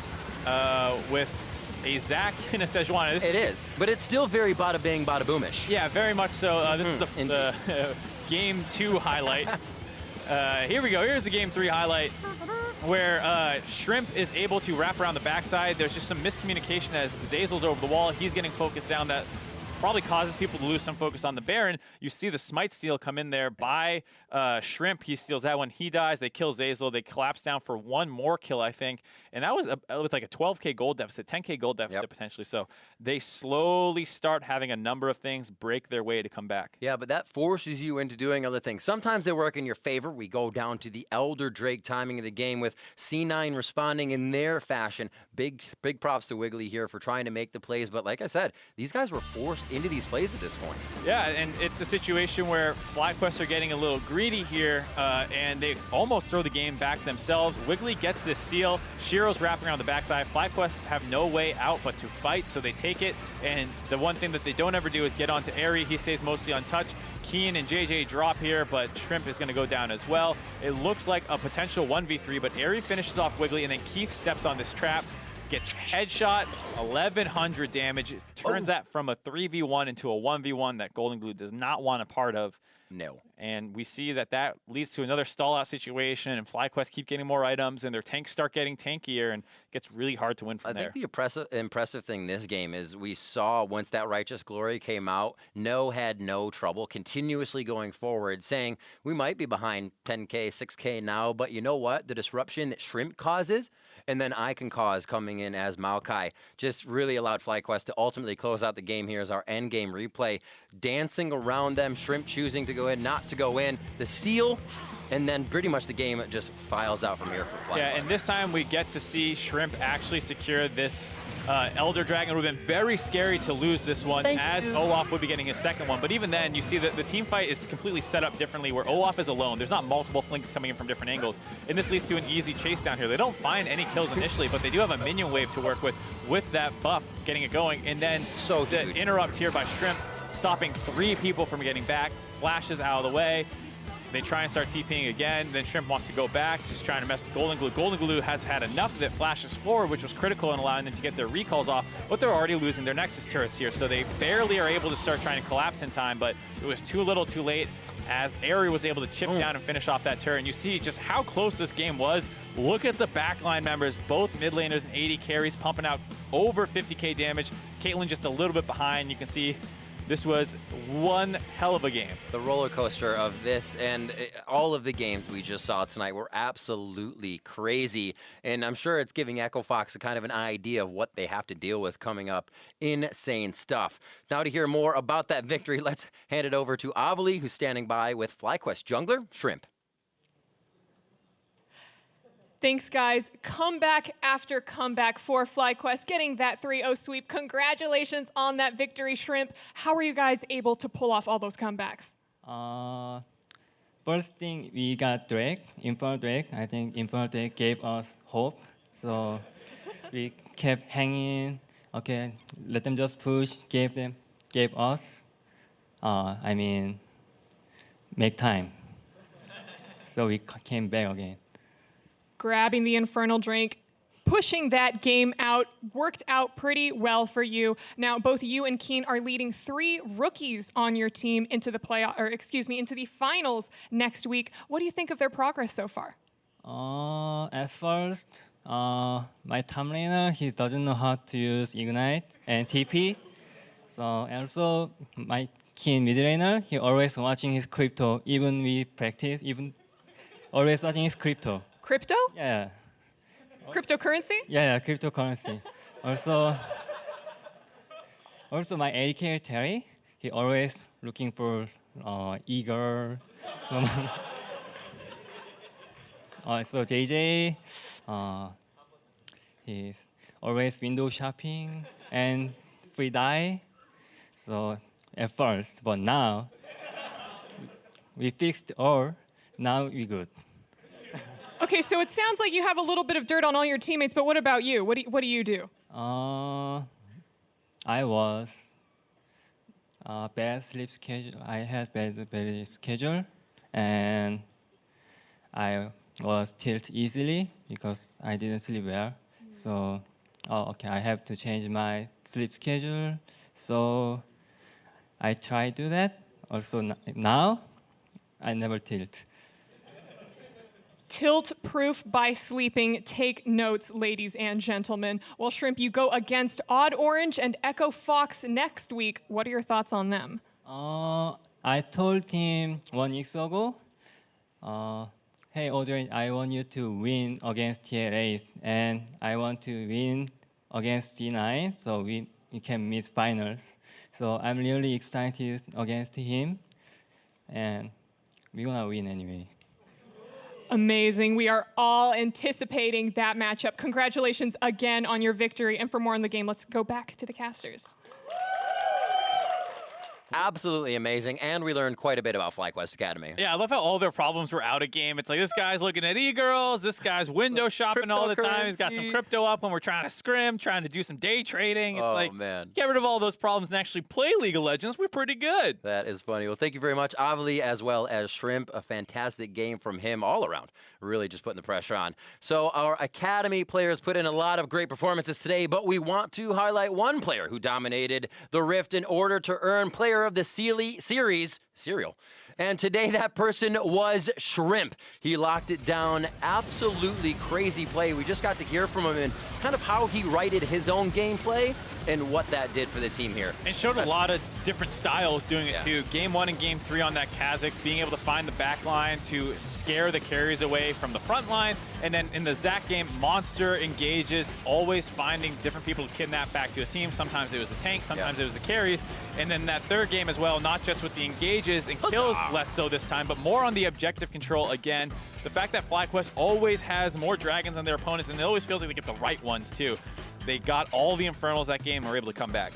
with a Zach and a Sejuani.
It is, but it's still very bada bing, bada boomish.
Yeah, very much so. This is the Game 2 highlight. Here we go. Here's the Game 3 highlight, where Shrimp is able to wrap around the backside. There's just some miscommunication as Zeyzal's over the wall. He's getting focused down. That probably causes people to lose some focus on the Baron. You see the smite steal come in there by Shrimp. He steals that one. He dies. They kill Zeyzal. They collapse down for 1 more kill, I think. And that was with like a 12K gold deficit, 10K gold deficit potentially. So they slowly start having a number of things break their way to come back.
Yeah, but that forces you into doing other things. Sometimes they work in your favor. We go down to the Elder Drake timing of the game with C9 responding in their fashion. Big props to Wiggly here for trying to make the plays. But like I said, these guys were forced into these plays at this point.
Yeah, and it's a situation where FlyQuest are getting a little greedy here, and they almost throw the game back themselves. Wiggly gets this steal. Shiro's wrapping around the backside. FlyQuest have no way out but to fight, so they take it. And the one thing that they don't ever do is get onto Airy. He stays mostly untouched. Keen and JJ drop here, but Shrimp is going to go down as well. It looks like a potential 1v3, but Airy finishes off Wiggly, and then Keith steps on this trap. Gets headshot, 1,100 damage. It turns that from a 3v1 into a 1v1 that Golden Glue does not want a part of.
No.
And we see that that leads to another stall-out situation, and FlyQuest keep getting more items, and their tanks start getting tankier, and it gets really hard to win from there.
I think the impressive thing this game is we saw once that Righteous Glory came out, No had no trouble continuously going forward, saying we might be behind 10K, 6K now, but you know what? The disruption that Shrimp causes, and then I can cause coming in as Maokai, just really allowed FlyQuest to ultimately close out the game here as our end game replay. Dancing around them, Shrimp choosing to go in, not to go in, the steal, and then pretty much the game just files out from here for FlyQuest.
Yeah, and this time we get to see Shrimp actually secure this Elder Dragon. It would have been very scary to lose this one, as Olaf would be getting his second one. But even then, you see that the team fight is completely set up differently, where Olaf is alone. There's not multiple flanks coming in from different angles. And this leads to an easy chase down here. They don't find any kills initially, but they do have a minion wave to work with that buff, getting it going. And then the interrupt here by Shrimp, stopping 3 people from getting back, flashes out of the way. They try and start TPing again. Then Shrimp wants to go back, just trying to mess with Golden Glue. Golden Glue has had enough that flashes forward, which was critical in allowing them to get their recalls off, but they're already losing their Nexus turrets here, so they barely are able to start trying to collapse in time, but it was too little too late as Airy was able to chip down and finish off that turret. And you see just how close this game was. Look at the backline members, both mid laners and 80 carries pumping out over 50K damage. Caitlyn just a little bit behind. You can see this was one hell of a game.
The roller coaster of this and all of the games we just saw tonight were absolutely crazy. And I'm sure it's giving Echo Fox a kind of an idea of what they have to deal with coming up. Insane stuff. Now to hear more about that victory, let's hand it over to Avali, who's standing by with FlyQuest jungler, Shrimp.
Thanks, guys. Comeback after comeback for FlyQuest, getting that 3-0 sweep. Congratulations on that victory, Shrimp. How were you guys able to pull off all those comebacks?
First thing, we got Drake, Infernal Drake. I think Infernal Drake gave us hope. So we kept hanging. Okay, let them just push, gave us, make time. So we came back again.
Grabbing the Infernal Drake, pushing that game out, worked out pretty well for you. Now, both you and Keen are leading 3 rookies on your team into the into the finals next week. What do you think of their progress so far?
At first, my top laner, he doesn't know how to use Ignite and TP. So also, my Keen mid laner, he always watching his crypto, even we practice, even always watching his crypto.
Crypto?
Yeah.
Cryptocurrency?
Yeah, cryptocurrency. Also, my AD carry Terry, he always looking for eager. So JJ, he's always window shopping and free die. So at first, but now we fixed all. Now we good.
Okay, so it sounds like you have a little bit of dirt on all your teammates, but what about you? What do you do?
I was bad sleep schedule. I had bad schedule, and I was tilted easily because I didn't sleep well. So, okay, I have to change my sleep schedule. So I try to do that. Also now, I never tilt.
Tilt-proof by sleeping. Take notes, ladies and gentlemen. Well, Shrimp, you go against Odd Orange and Echo Fox next week. What are your thoughts on them?
I told him 1 week ago, hey, Orange, I want you to win against TLAs, and I want to win against C9, so we can meet finals. So I'm really excited against him, and we're gonna win anyway.
Amazing. We are all anticipating that matchup. Congratulations again on your victory. And for more on the game, let's go back to the casters.
Absolutely amazing, and we learned quite a bit about FlyQuest Academy.
Yeah, I love how all their problems were out of game. It's like this guy's looking at e-girls, this guy's window shopping all the time. He's got some crypto up when we're trying to scrim, trying to do some day trading. It's like,
man,
get rid of all those problems and actually play League of Legends. We're pretty good.
That is funny. Well, thank you very much, Avli, as well as Shrimp. A fantastic game from him all around. Really just putting the pressure on. So our Academy players put in a lot of great performances today, but we want to highlight one player who dominated the Rift in order to earn Player of the Series cereal. And today that person was Shrimp. He locked it down. Absolutely crazy play. We just got to hear from him and kind of how he righted his own gameplay and what that did for the team here.
And showed a lot of different styles doing it too. Game 1 and Game 3 on that Kha'Zix, being able to find the back line to scare the carries away from the front line. And then in the Zac game, Monster engages, always finding different people to kidnap back to his team. Sometimes it was the tank, sometimes it was the carries. And then that third game as well, not just with the engages and kills, less so this time, but more on the objective control again. The fact that FlyQuest always has more dragons than their opponents, and it always feels like they get the right ones too. They got all the Infernals that game and were able to come back.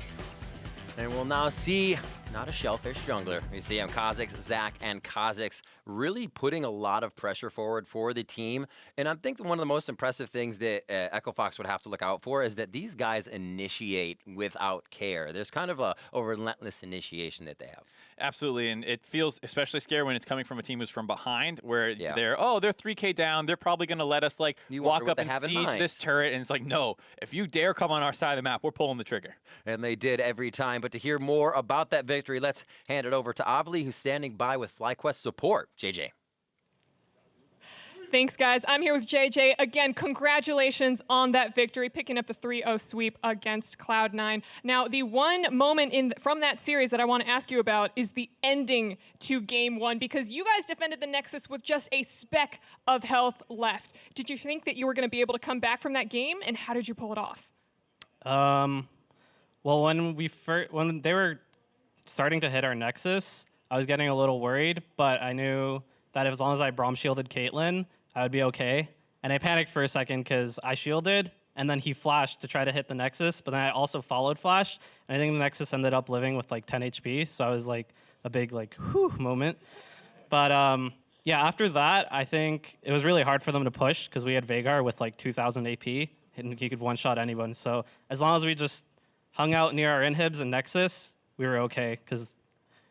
And we'll now see, not a Shellfish jungler. We see Kha'Zix, Zac, and Kha'Zix really putting a lot of pressure forward for the team. And I think one of the most impressive things that Echo Fox would have to look out for is that these guys initiate without care. There's kind of a relentless initiation that they have.
Absolutely, and it feels especially scary when it's coming from a team who's from behind, where they're 3K down, they're probably going to let us like walk up and siege this turret, and it's like, no, if you dare come on our side of the map, we're pulling the trigger.
And they did every time. But to hear more about that victory, let's hand it over to Avli, who's standing by with FlyQuest support. JJ.
Thanks, guys. I'm here with JJ. Again, congratulations on that victory, picking up the 3-0 sweep against Cloud9. Now, the one moment from that series that I want to ask you about is the ending to Game 1, because you guys defended the Nexus with just a speck of health left. Did you think that you were going to be able to come back from that game, and how did you pull it off?
Well, when they were starting to hit our Nexus, I was getting a little worried, but I knew that as long as I Braum shielded Caitlyn, I would be okay. and I panicked for a second because I shielded, and then he flashed to try to hit the Nexus, but then I also followed Flash, and I think the Nexus ended up living with like 10 HP, so I was like a big like whew moment. But yeah, after that, I think it was really hard for them to push because we had Veigar with like 2,000 AP, and he could one-shot anyone. So as long as we just hung out near our inhibs and Nexus, we were okay. Because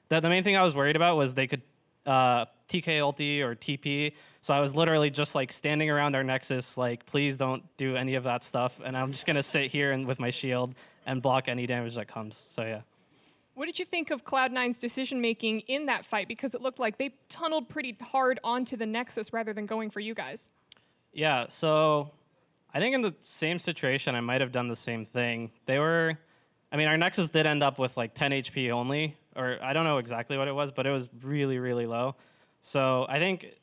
the main thing I was worried about was they could TK ulti or TP. So I was literally just like standing around our Nexus, like, please don't do any of that stuff. And I'm just going to sit here and with my shield and block any damage that comes. So yeah.
What did you think of Cloud9's decision-making in that fight? Because it looked like they tunneled pretty hard onto the Nexus rather than going for you guys.
Yeah, so I think in the same situation, I might have done the same thing. Our Nexus did end up with like 10 HP only, or I don't know exactly what it was, but it was really, really low. So I think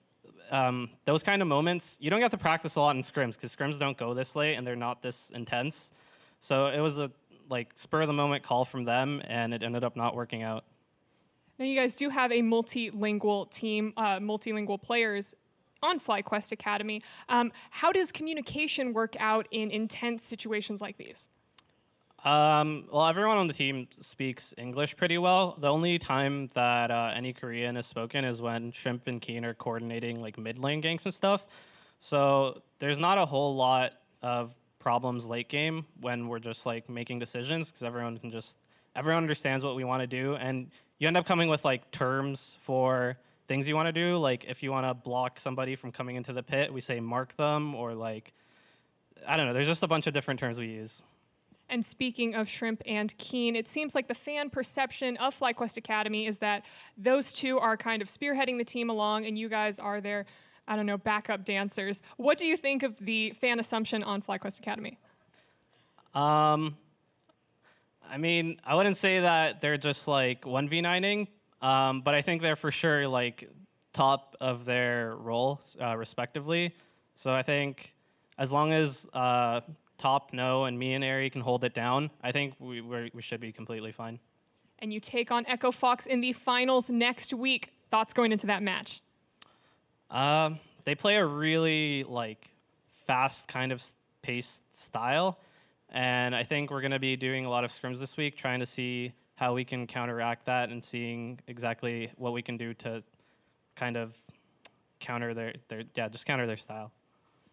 those kind of moments, you don't get to practice a lot in scrims because scrims don't go this late and they're not this intense. So it was a like spur of the moment call from them, and it ended up not working out.
Now you guys do have a multilingual team, multilingual players on FlyQuest Academy. How does communication work out in intense situations like these?
Well, everyone on the team speaks English pretty well. The only time that any Korean is spoken is when Shrimp and Keen are coordinating like mid lane ganks and stuff. So there's not a whole lot of problems late game when we're just like making decisions because everyone understands what we want to do, and you end up coming with like terms for things you want to do. Like if you want to block somebody from coming into the pit, we say mark them, or like I don't know. There's just a bunch of different terms we use.
And speaking of Shrimp and Keen, it seems like the fan perception of FlyQuest Academy is that those two are kind of spearheading the team along, and you guys are their, I don't know, backup dancers. What do you think of the fan assumption on FlyQuest Academy?
I wouldn't say that they're just like 1v9ing, but I think they're for sure like top of their role respectively. So I think as long as Top, No, and me and Ari can hold it down, I think we should be completely fine.
And you take on Echo Fox in the finals next week. Thoughts going into that match?
They play a really like fast kind of paced style, and I think we're going to be doing a lot of scrims this week, trying to see how we can counteract that and seeing exactly what we can do to kind of counter their style.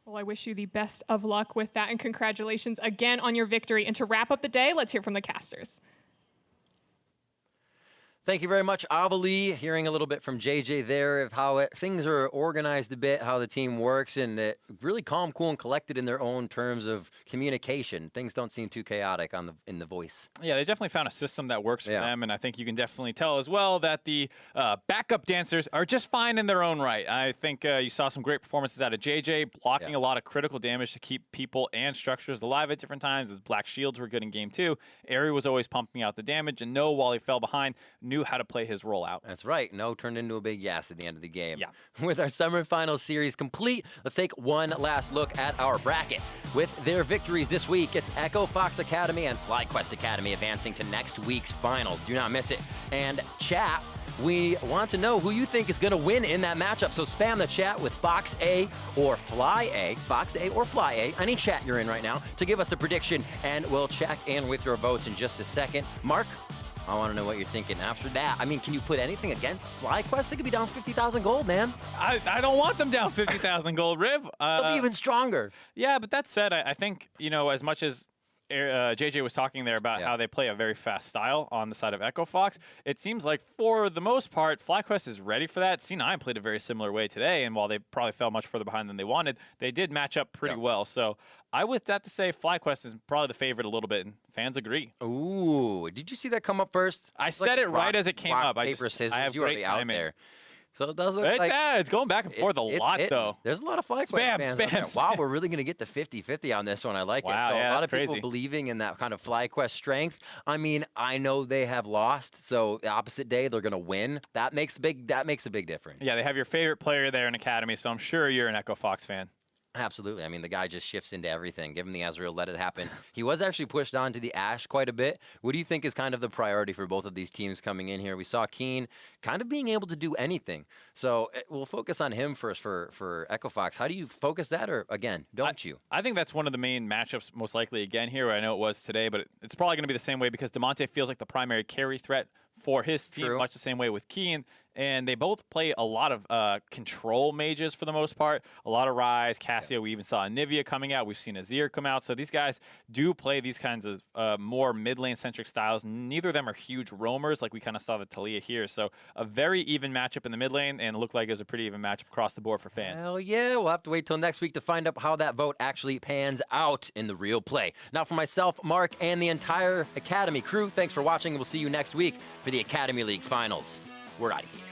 Well, I wish you the best of luck with that, and congratulations again on your victory. And to wrap up the day, let's hear from the casters.
Thank you very much, Avali. Hearing a little bit from JJ there of how things are organized a bit, how the team works, and really calm, cool, and collected in their own terms of communication. Things don't seem too chaotic in the voice.
Yeah, they definitely found a system that works for them, and I think you can definitely tell as well that the backup dancers are just fine in their own right. I think you saw some great performances out of JJ, blocking a lot of critical damage to keep people and structures alive at different times, as Black Shields were good in game 2. Ari was always pumping out the damage, and No, while he fell behind, knew how to play his role out.
That's right. No turned into a big yes at the end of the game.
Yeah.
With our semifinal series complete, let's take one last look at our bracket. With their victories this week, it's Echo Fox Academy and FlyQuest Academy advancing to next week's finals. Do not miss it. And chat, we want to know who you think is going to win in that matchup. So spam the chat with Fox A or FlyA, Fox A or FlyA, any chat you're in right now, to give us the prediction, and we'll check in with your votes in just a second. Mark, I want to know what you're thinking. After that, can you put anything against FlyQuest? They could be down 50,000 gold, man.
I don't want them down 50,000 gold, Riv.
They'll be even stronger.
Yeah, but that said, I think, as much as JJ was talking there about how they play a very fast style on the side of Echo Fox, it seems like for the most part, FlyQuest is ready for that. C9 played a very similar way today, and while they probably fell much further behind than they wanted, they did match up pretty well. So I would have to say FlyQuest is probably the favorite a little bit, and fans agree.
Ooh, did you see that come up first?
I said it right as it came up.
Paper, scissors,
I have
you
great
out
timing.
there. So it does look
it's going back and forth a lot, though.
There's a lot of FlyQuest fans out there. Wow, we're really going to get the 50-50 on this one. I like it. So a lot of people believing in that kind of FlyQuest strength. I know they have lost, so the opposite day they're going to win. That makes a big difference.
Yeah, they have your favorite player there in Academy, so I'm sure you're an Echo Fox fan.
Absolutely. I mean, the guy just shifts into everything. Give him the Ezreal, let it happen. He was actually pushed on to the Ashe quite a bit. What do you think is kind of the priority for both of these teams coming in here? We saw Keen kind of being able to do anything. So we'll focus on him first for Echo Fox. How do you focus that, or again, don't you?
I think that's one of the main matchups most likely again here. I know it was today, but it's probably going to be the same way because Damonte feels like the primary carry threat for his team,
True.
much the same way with Keen. And they both play a lot of control mages for the most part. A lot of Ryze, Cassio. We even saw Anivia coming out. We've seen Azir come out. So these guys do play these kinds of more mid lane centric styles. Neither of them are huge roamers like we kind of saw the Talia here. So a very even matchup in the mid lane, and it looked like it was a pretty even matchup across the board for fans.
Hell yeah. We'll have to wait till next week to find out how that vote actually pans out in the real play. Now for myself, Mark, and the entire Academy crew, thanks for watching, and we'll see you next week for the Academy League Finals. We're out of here.